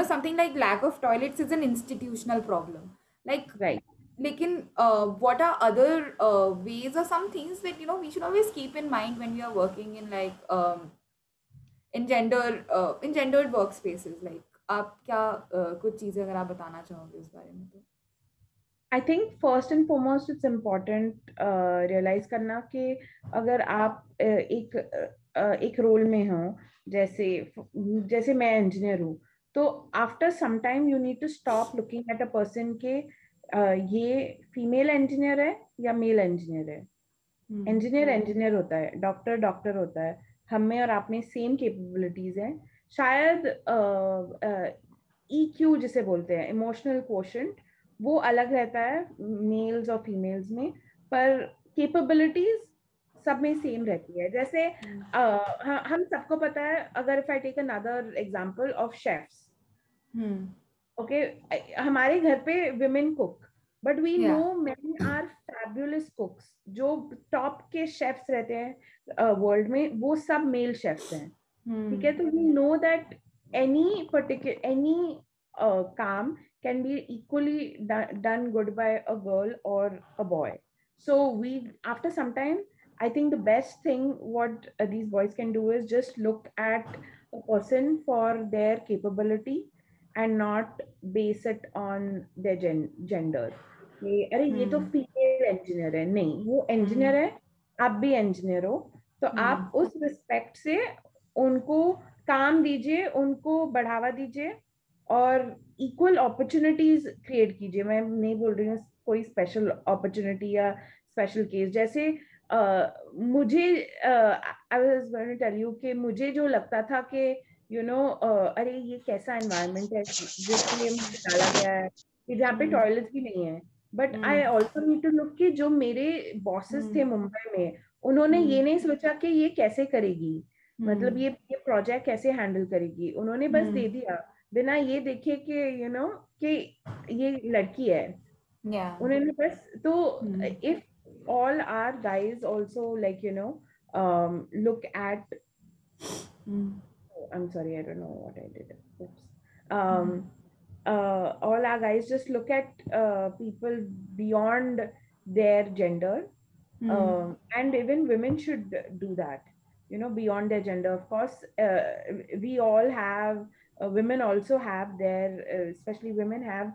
something like lack of toilets is an institutional problem. Like, right. Lekin, what are other ways or some things that we should always keep in mind when we are working in like in gendered workspaces? Like, आप क्या कुछ चीजें अगर आप बताना चाहोगे इस बारे में तो? I think first and foremost it's important realize करना कि अगर आप एक रोल में हो, जैसे मैं इंजीनियर हूँ, तो after some time you need to stop looking at a person के ये फीमेल इंजीनियर है या मेल इंजीनियर है। इंजीनियर होता है, डॉक्टर होता है। हम में और आप में सेम कैपेबिलिटीज हैं। शायद EQ जिसे बोलते हैं, इमोशनल क्वोशंट, वो अलग रहता है मेल्स और फीमेल्स में, पर कैपेबिलिटीज सब में सेम रहती है. जैसे हम सबको पता है, अगर if I take another example of chefs, okay, हमारे घर पे women cook, but we know men are fabulous cooks. जो टॉप के शेफ्स रहते हैं वर्ल्ड में, वो सब मेल शेफ्स हैं. ठीक है, तो वी नो दैट any काम can be equally done good by a girl or a boy. So we, after some time, I think the best thing what these boys can do is just look at a person for their capability and not base it on their gender. अरे ये तो female engineer है, नहीं, वो engineer है, आप भी engineer हो, तो आप उस रिस्पेक्ट से उनको काम दीजिए, उनको बढ़ावा दीजिए और इक्वल अपॉर्चुनिटीज क्रिएट कीजिए. मैं नहीं बोल रही हूँ कोई स्पेशल अपॉर्चुनिटी या स्पेशल केस. जैसे मुझे I was going to tell you कि मुझे जो लगता था कि अरे ये कैसा एनवायरनमेंट है जिसमें मुझे डाला गया है कि जहाँ पे टॉयलेट्स भी नहीं है. But I also need to look कि जो मेरे बॉसेस थे मुंबई में, उन्होंने ये नहीं सोचा कि ये कैसे करेगी, मतलब ये प्रोजेक्ट कैसे हैंडल करेगी. उन्होंने बस दे दिया बिना ये देखे कि कि ये लड़की है. उन्होंने बस, तो if all our guys also like look at I'm sorry, I don't know what I did. Oops. All our guys just look at people beyond their gender, and even women should do that, beyond their gender. Of course, we all have, women also have their, especially women have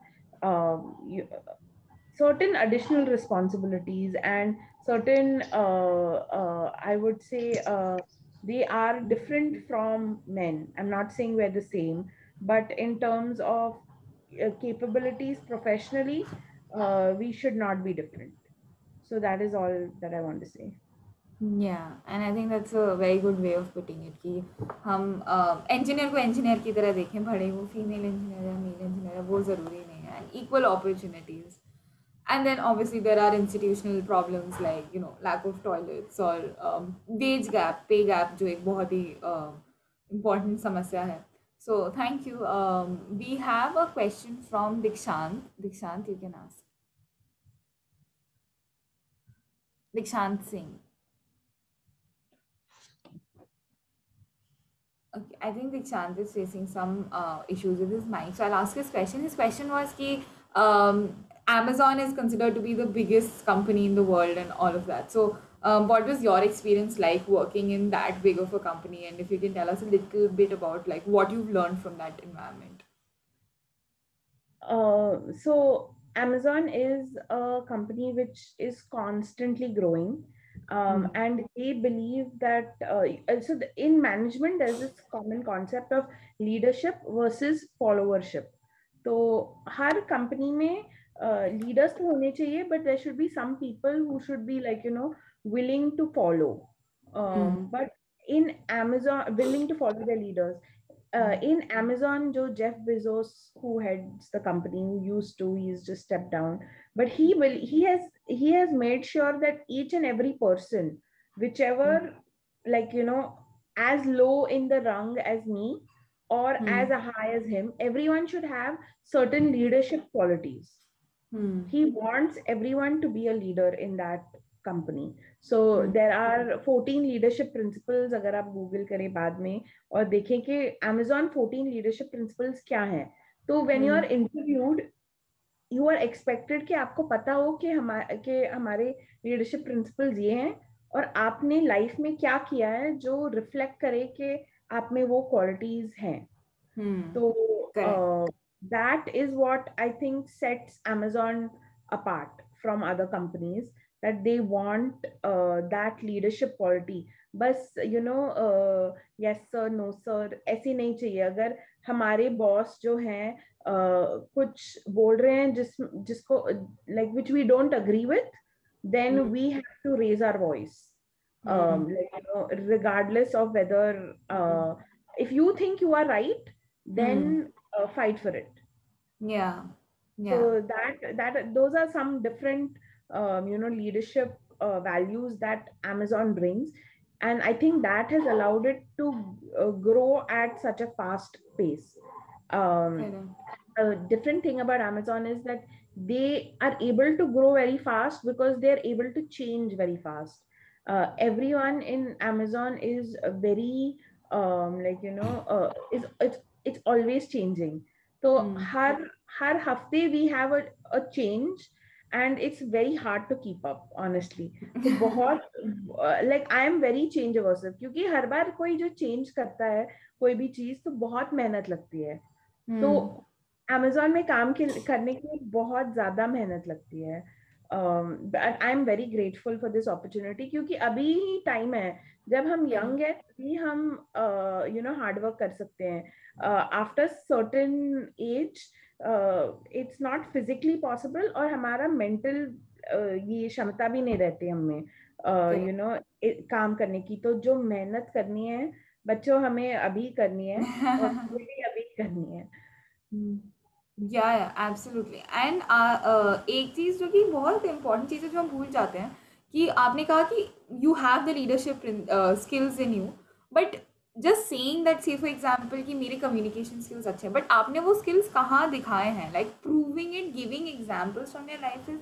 certain additional responsibilities and certain, I would say, they are different from men. I'm not saying we're the same, but in terms of capabilities professionally, we should not be different. So that is all that I want to say. Yeah, and I think that's a very good way of putting it कि हम engineer को engineer की तरह देखें, भले वो female engineer या male engineer है, वो ज़रूरी नहीं है, and equal opportunities. And then obviously there are institutional problems like lack of toilets or wage gap, pay gap, जो एक बहुत ही important समस्या है. So thank you. We have a question from Dikshant. Dikshant, you can ask. Dikshant Singh. Okay, I think Dikshant is facing some issues with his mic, so I'll ask his question. His question was कि Amazon is considered to be the biggest company in the world and all of that. So what was your experience like working in that big of a company? And if you can tell us a little bit about like what you've learned from that environment. So Amazon is a company which is constantly growing. And they believe that also in management there's this common concept of leadership versus followership. तो हर company में leaders तो होने चाहिए, but there should be some people who should be like willing to follow. But in Amazon, willing to follow their leaders. In Amazon, जो Jeff Bezos, who heads the company, who used to, he's just stepped down, but he has made sure that each and every person, whichever like as low in the rung as me or as high as him, everyone should have certain leadership qualities. He wants everyone to be a leader in that company. So there are 14 leadership principles. अगर आप Google करें बाद में और देखें कि Amazon 14 leadership principles क्या हैं, तो when you are interviewed, you are expected कि आपको पता हो कि हमारे leadership principles ये हैं और आपने life में क्या किया है जो reflect करे कि आप में वो qualities हैं. तो that is what I think sets Amazon apart from other companies, that they want that leadership quality. बस yes sir, no sir ऐसे नहीं चाहिए. अगर हमारे boss जो हैं कुछ बोल रहे हैं जिसको like which we don't agree with, then we have to raise our voice. Like regardless of whether if you think you are right, then fight for it. Yeah. So those are some different leadership values that Amazon brings, and I think that has allowed it to grow at such a fast pace. A different thing about Amazon is that they are able to grow very fast because they're able to change very fast. Everyone in Amazon is very it's always changing. So har hafte we have a change, and it's very hard to keep up, honestly. तो बहुत like I am very change aversive, क्योंकि हर बार कोई जो change करता है कोई भी चीज, तो बहुत मेहनत लगती है. तो Amazon में काम करने के लिए बहुत ज्यादा मेहनत लगती है. I am very grateful for this opportunity, क्योंकि अभी ही टाइम है जब हम यंग है तभी हम हार्ड वर्क कर सकते हैं. After certain age it's not physically possible, और हमारा मेंटल ये क्षमता भी नहीं रहती हमें काम करने की. तो जो मेहनत करनी है बच्चों हमें अभी करनी है, और भी अभी करनी है. या एब्सोल्युटली. एंड एक चीज जो कि बहुत इंपॉर्टेंट चीज है जो हम भूल जाते हैं, कि आपने कहा कि you have the leadership skills in you, but just saying that, से फॉर एग्जांपल कि मेरे कम्युनिकेशन स्किल्स अच्छे हैं, बट आपने वो स्किल्स कहाँ दिखाए हैं? Like proving it, giving examples from your life is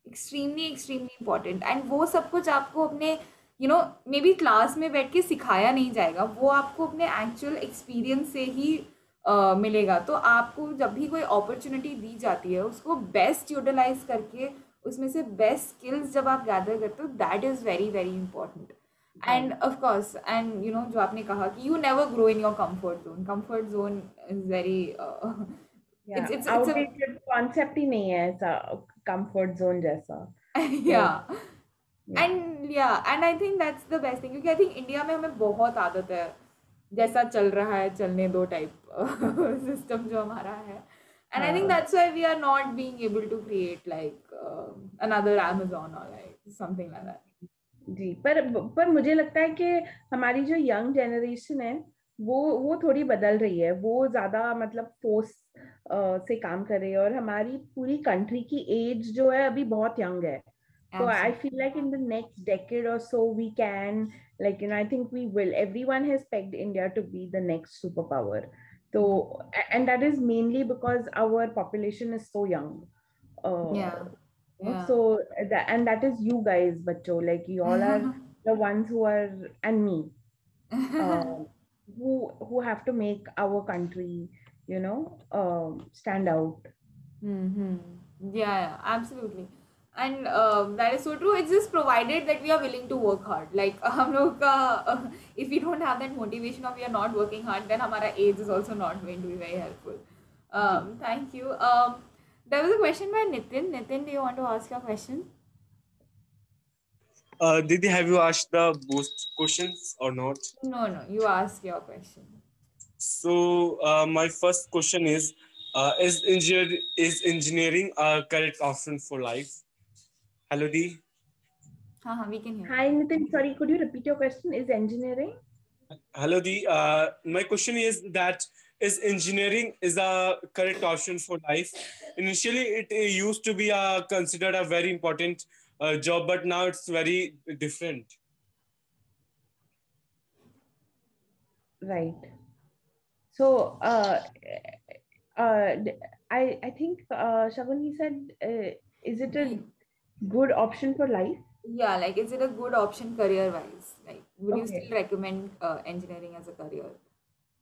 extremely important. And वो सब कुछ आपको अपने मे बी क्लास में बैठ के सिखाया नहीं जाएगा, वो आपको अपने एक्चुअल एक्सपीरियंस से ही मिलेगा. तो आपको जब भी कोई अपॉर्चुनिटी दी जाती है उसको बेस्ट यूटिलाइज करके उसमें से बेस्ट स्किल्स जब आप गैदर करते हो, that is very important. And of course, and जो आपने कहा कि you never grow in your comfort zone is very it's concept ही नहीं है ऐसा कंफर्ट जोन जैसा. And I think that's the best thing, क्योंकि आई थिंक इंडिया में हमें बहुत आदत है जैसा चल रहा है चलने दो टाइप सिस्टम जो हमारा है. And I think that's why we are not being able to create like another Amazon or like something like that. जी, पर मुझे लगता है कि हमारी जो यंग जनरेशन है वो थोड़ी बदल रही है. वो ज्यादा मतलब फोर्स से काम कर रही है, और हमारी पूरी कंट्री की एज जो है अभी बहुत यंग है. So I feel like in the next decade or so we can, like, I think we will. Everyone has pegged India to be the next superpower. So, and that is mainly because our population is so young. So that is you guys, bacho. Like, you all are the ones who are, and me, who have to make our country, stand out. Yeah, absolutely. And that is so true. It's just provided that we are willing to work hard. Like हम लोग का if we don't have that motivation or we are not working hard, then हमारा age is also not going to be very helpful. Thank you. There was a question by Nitin. Nitin, do you want to ask your question? Didi, have you asked the boost questions or not? No, you ask your question. So my first question is engineering a correct option for life? Hello, Dee. We can hear. Hi, Nitin. Sorry, could you repeat your question? Is engineering? Hello, Dee. My question is that is engineering is a correct option for life? Initially, it used to be considered a very important job, but now it's very different. Right. So, I think Shagun, he said, is it a good option for life? Yeah, like, is it a good option career wise? Like, would you still recommend engineering as a career?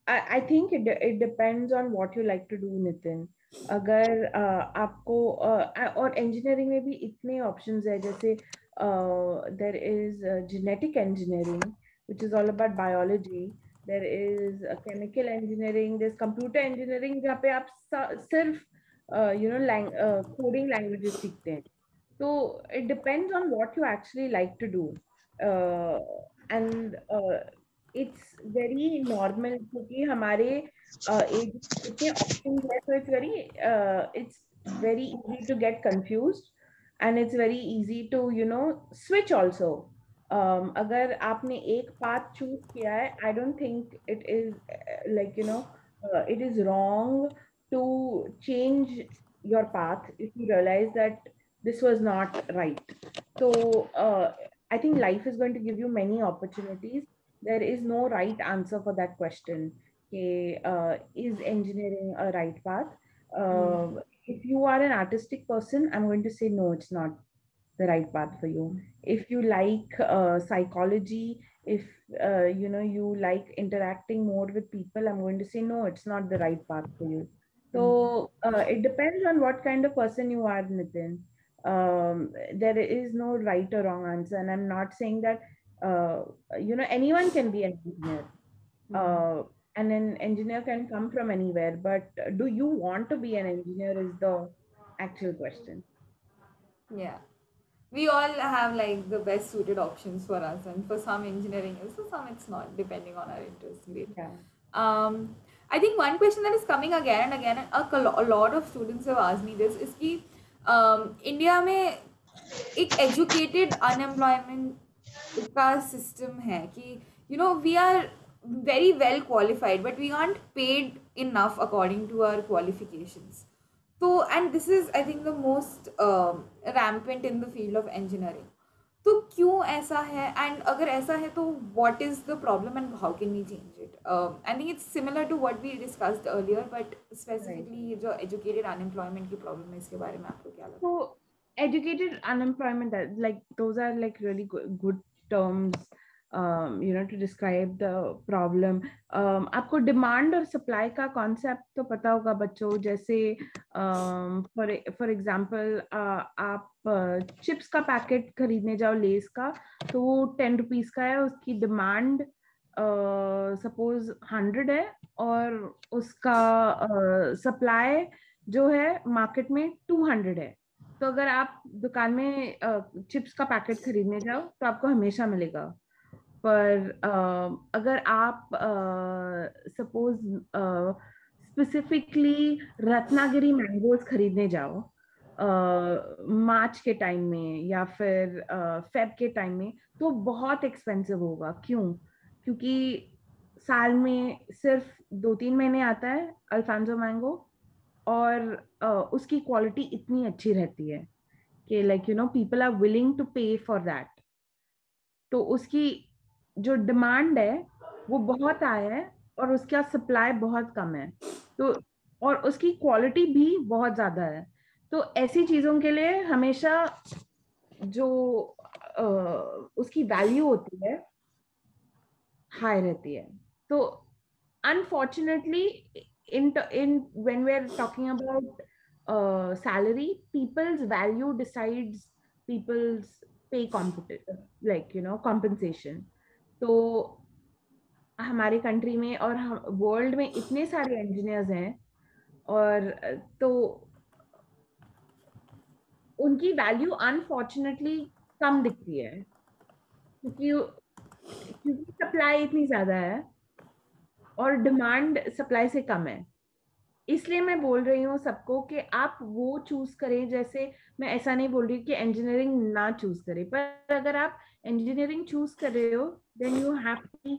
I think it depends on what you like to do, Nitin. अगर आपको और engineering में भी इतने options है, जैसे there is genetic engineering, which is all about biology. There is chemical engineering, there's computer engineering, जहाँ पे आप सिर्फ coding languages सीखते हैं. So it depends on what you actually like to do, and it's very normal क्योंकि हमारे age इतने options है, so it's very easy to get confused, and it's very easy to switch also. अगर आपने एक path choose किया है, I don't think it is it is wrong to change your path if you realize that this was not right. So I think life is going to give you many opportunities. There is no right answer for that question. Okay, is engineering a right path? If you are an artistic person, I'm going to say no, it's not the right path for you. If you like psychology, if you like interacting more with people, I'm going to say no, it's not the right path for you. So it depends on what kind of person you are, Nitin. There is no right or wrong answer, and I'm not saying that anyone can be an engineer. And an engineer can come from anywhere, but do you want to be an engineer is the actual question. Yeah. We all have like the best suited options for us, and for some engineering is, for some it's not, depending on our interest. Yeah. I think one question that is coming again and again, and a lot of students have asked me this, is कि India में एक educated unemployment का system है कि we are very well qualified but we aren't paid enough according to our qualifications. So, and this is I think the most rampant in the field of engineering. तो क्यों ऐसा है, and अगर ऐसा है तो what is the problem and how can we change it? I think it's similar to what we discussed earlier, but specifically ये जो educated unemployment की problem है, इसके बारे में आपको क्या लगता है? So educated unemployment, like those are like really good terms to describe the problem. आपको डिमांड और सप्लाई का कॉन्सेप्ट तो पता होगा बच्चों. जैसे फॉर एग्जांपल आप चिप्स का पैकेट खरीदने जाओ लेस का, तो वो 10 रुपीज का है, उसकी डिमांड सपोज 100 है और उसका सप्लाई जो है मार्केट में 200 है. तो अगर आप दुकान में चिप्स का पैकेट खरीदने जाओ तो आपको हमेशा मिलेगा. पर अगर आप सपोज स्पेसिफिकली रत्नागिरी मैंगोज खरीदने जाओ मार्च के टाइम में या फिर फेब के टाइम में, तो बहुत एक्सपेंसिव होगा. क्यों? क्योंकि साल में सिर्फ 2-3 महीने आता है अल्फांसो मैंगो, और उसकी क्वालिटी इतनी अच्छी रहती है कि पीपल आर विलिंग टू पे फॉर दैट. तो उसकी जो डिमांड है वो बहुत आया है और उसका सप्लाई बहुत कम है, तो और उसकी क्वालिटी भी बहुत ज्यादा है. तो ऐसी चीजों के लिए हमेशा जो उसकी वैल्यू होती है हाई रहती है. तो unfortunately in when we're talking about salary, people's value decides people's pay compensation. तो हमारे कंट्री में और वर्ल्ड में इतने सारे इंजीनियर्स हैं, और तो उनकी वैल्यू अनफॉर्चुनेटली कम दिखती है क्योंकि सप्लाई इतनी ज्यादा है और डिमांड सप्लाई से कम है. इसलिए मैं बोल रही हूँ सबको कि आप वो चूज करें. जैसे मैं ऐसा नहीं बोल रही कि इंजीनियरिंग ना चूज करें, पर अगर आप इंजीनियरिंग चूज कर रहे हो then you have to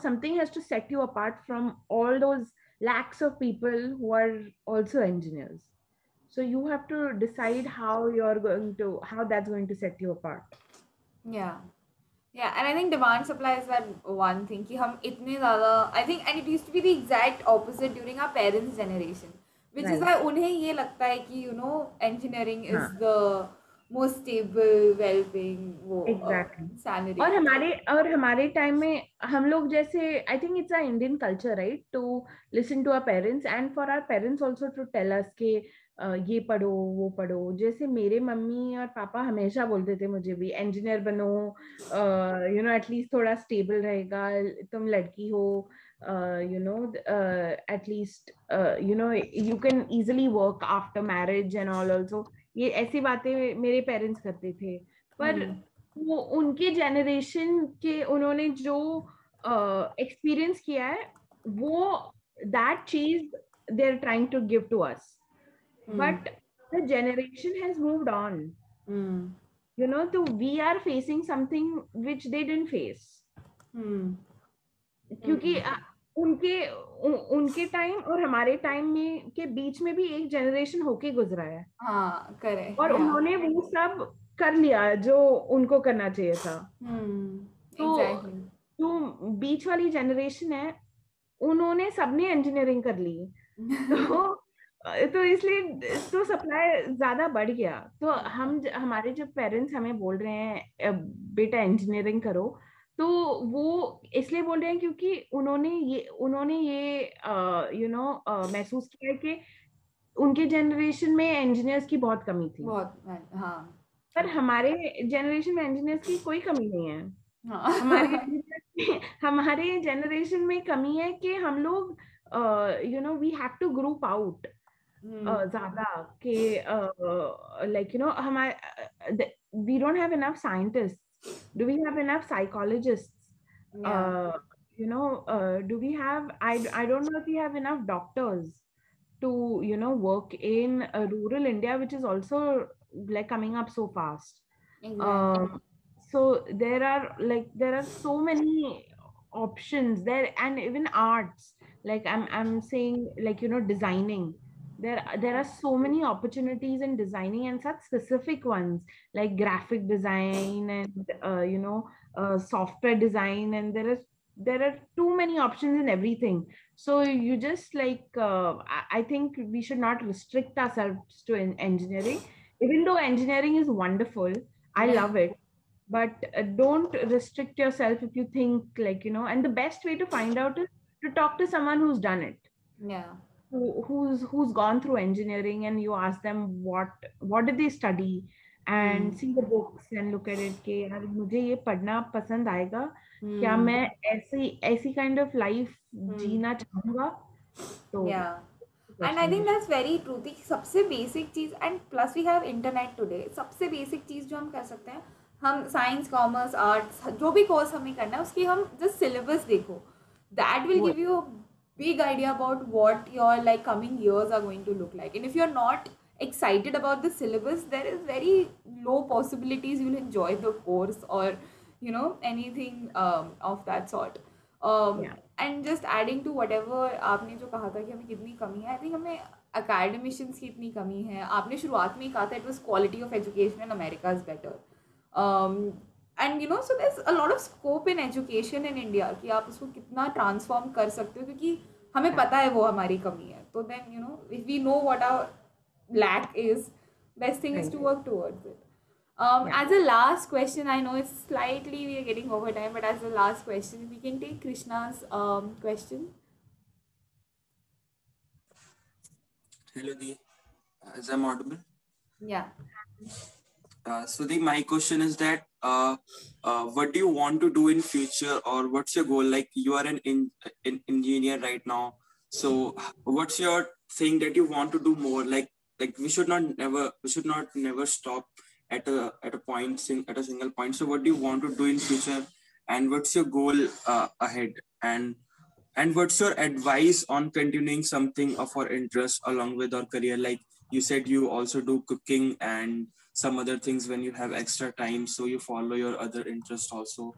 something has to set you apart from all those lakhs of people who are also engineers. So you have to decide how that's going to set you apart. Yeah, and I think demand supply is that one thing कि हम इतने ज़्यादा, I think, and it used to be the exact opposite during our parents' generation, which is why उन्हें ये लगता है कि engineering is the most stable, well-paying salary. और हमारे टाइम में हम लोग जैसे I think it's our Indian culture, right, to listen to our parents and for our parents also to tell us कि ये पढ़ो वो पढ़ो. जैसे मेरे मम्मी और पापा हमेशा बोलते थे मुझे भी इंजीनियर बनो, एटलीस्ट थोड़ा स्टेबल रहेगा, तुम लड़की हो, at least you can easily work after marriage and all. Also ये ऐसी बातें मेरे पेरेंट्स करते थे, पर वो उनके जनरेशन के उन्होंने जो एक्सपीरियंस किया है वो दैट चीज they are trying to give to us. But the generation has moved on. So we are facing something which they didn't face. क्योंकि उनके टाइम और हमारे टाइम में के बीच में भी एक जनरेशन होके गुजरा है। हाँ करेक्ट। और उन्होंने वो सब कर लिया जो उनको करना चाहिए था। तो एग्जैक्टली। जो बीच वाली जनरेशन है उन्होंने सबने इंजीनियरिंग कर ली। तो इसलिए तो सप्लाई ज्यादा बढ़ गया। तो हमारे जब पेरेंट्स हमें बोल रहे हैं बेटा इंजीनियरिंग करो, तो वो इसलिए बोल रहे हैं क्योंकि उन्होंने ये महसूस किया कि उनके जनरेशन में इंजीनियर्स की बहुत कमी थी। बहुत। हाँ पर हमारे जनरेशन में इंजीनियर्स की कोई कमी नहीं है। हाँ हमारे जनरेशन में कमी है कि हम लोग we have to group out ज्यादा कि लाइक हमारे we don't have enough scientist, do we have enough psychologist, do we have I don't know if we have enough doctors to work in rural India, which is also like coming up so fast. exactly. So there are so many options there, and even arts, like I'm saying, like designing, there are so many opportunities in designing, and such specific ones like graphic design and software design, and there are too many options in everything. So you just I think we should not restrict ourselves to engineering, even though engineering is wonderful. I love it, but don't restrict yourself if you think and the best way to find out is to talk to someone who's done it, Yeah. who's gone through engineering, and you ask them what did they study, and see the books and look at it कि यार मुझे ये पढ़ना पसंद आएगा, क्या मैं ऐसी kind of life जीना चाहूंगा। तो Yeah. And I think that's very true. The सबसे basic चीज, and plus we have internet today, सबसे basic चीज जो हम कर सकते हैं, हम साइंस कॉमर्स आर्ट्स जो भी कोर्स हमें करना है उसकी हम जस्ट सिलेबस देखो, that will give you a big idea about what your like coming years are going to look like. And if you're not excited about the syllabus, there is very low possibilities you'll enjoy the course or anything of that sort. And just adding to whatever आपने जो कहा था कि हमें कितनी कमी है, I think हमें academicians की इतनी कमी है। आपने शुरुआत में ही कहा था it was quality of education in America is better. And so there's a lot of scope in education in India कि आप उसको कितना transform कर सकते हो, क्योंकि हमें पता है वो हमारी कमी है। तो then if we know what our lack is, best thing is to work towards it. As a last question, I know it's slightly we are getting over time, but as a last question, we can take Krishna's question. Hello, Di. Is I'm audible? Yeah. So my question is that what do you want to do in future, or what's your goal? Like you are an engineer right now, so what's your thing that you want to do more? Like we should not never stop at a point, at a single point. So what do you want to do in future, and what's your goal ahead, and what's your advice on continuing something of our interest along with our career? Like you said, you also do cooking and some other things when you have extra time, so you follow your other interest also.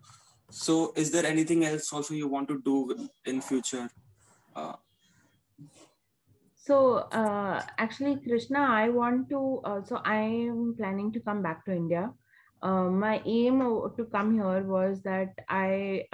So is there anything else also you want to do in future? So actually, Krishna, I want to, so I am planning to come back to India. My aim to come here was that I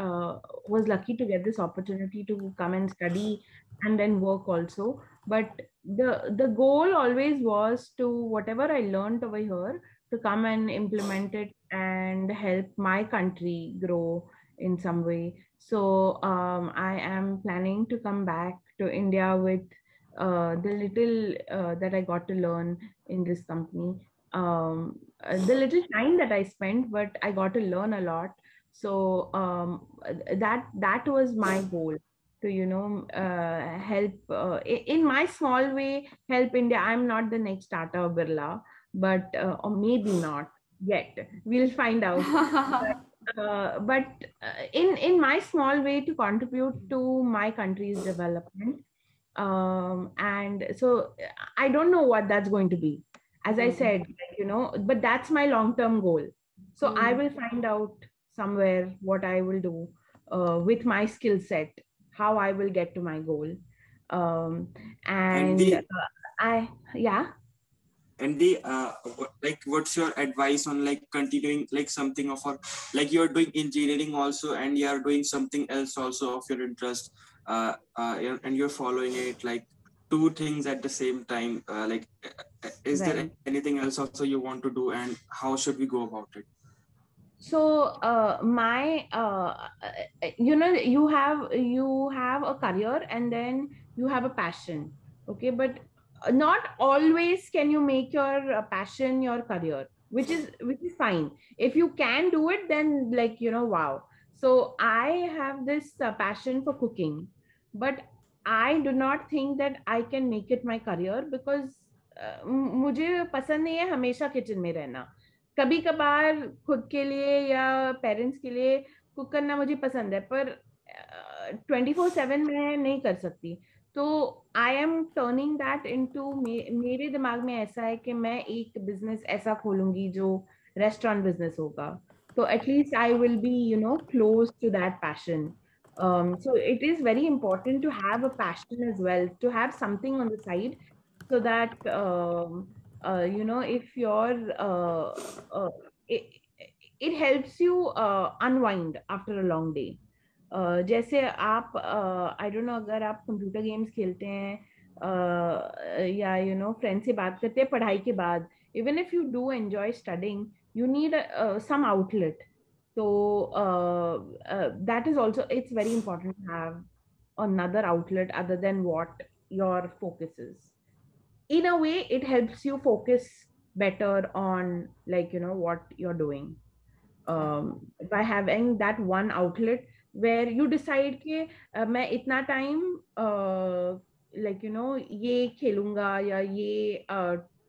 was lucky to get this opportunity to come and study and then work also. But the goal always was to, whatever I learned over here, to come and implement it and help my country grow in some way. So I am planning to come back to India with the little that I got to learn in this company, the little time that I spent, but I got to learn a lot. So that was my goal, to help in my small way, help India. I'm not the next Tata or Birla, but or maybe not yet. We'll find out. But in my small way, to contribute to my country's development. And so I don't know what that's going to be, as I said, but that's my long-term goal. So I will find out somewhere what I will do with my skill set how I will get to my goal. And And the yeah. and the like, what's your advice on like continuing like something of a, like you're doing engineering also and you're doing something else also of your interest, and you're following it like two things at the same time, like is there Right. anything else also you want to do, and how should we go about it? So my you have a career and then you have a passion, okay, but not always can you make your passion your career, which is fine. If you can do it, then like, wow. So I have this passion for cooking, but I do not think that I can make it my career because मुझे पसंद नहीं है हमेशा kitchen में रहना. कभी कभार खुद के लिए या पेरेंट्स के लिए कुक करना मुझे पसंद है, पर 24/7 मैं नहीं कर सकती. तो I am turning that into, मेरे दिमाग में ऐसा है कि मैं एक बिजनेस ऐसा खोलूंगी जो रेस्टोरेंट बिजनेस होगा. तो at least I will be close to that passion. So it is very important to have a passion as well, to have something on the side, so that if it, it helps you unwind after a long day. जैसे आप आई don't no, अगर आप computer games खेलते हैं या friend से बात करते हैं पढ़ाई के बाद, even if you do enjoy studying, you need some outlet. So that is also, it's very important to have another outlet other than what your focus is. In a way, it helps you focus better on, like, what you're doing, by having that one outlet where you decide कि मैं इतना time like ये खेलूंगा या ये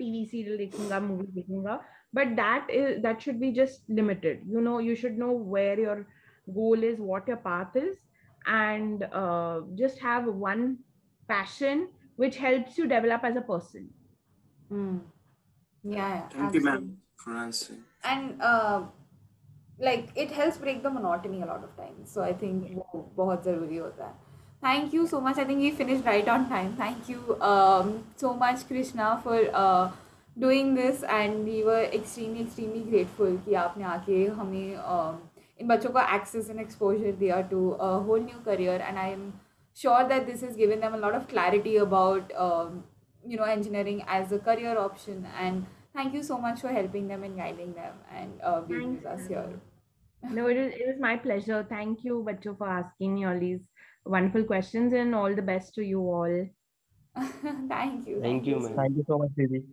TV serial देखूंगा, movie देखूंगा, but that should be just limited. You should know where your goal is, what your path is, and just have one passion which helps you develop as a person. Yeah, Thank you, ma'am, for answering. And like it helps break the monotony a lot of times. So I think वो बहुत ज़रूरी होता है. Thank you so much. I think we finished right on time. Thank you so much, Krishna, for doing this, and we were extremely grateful कि आपने आके हमें इन बच्चों को access and exposure दिया to a whole new career, and I am sure that this has given them a lot of clarity about engineering as a career option. And thank you so much for helping them and guiding them and being with us here. No, it was my pleasure. Thank you, Bacho, for asking me all these wonderful questions, and all the best to you all. Thank you. Thank you, ma'am. Thank you so much, Didi.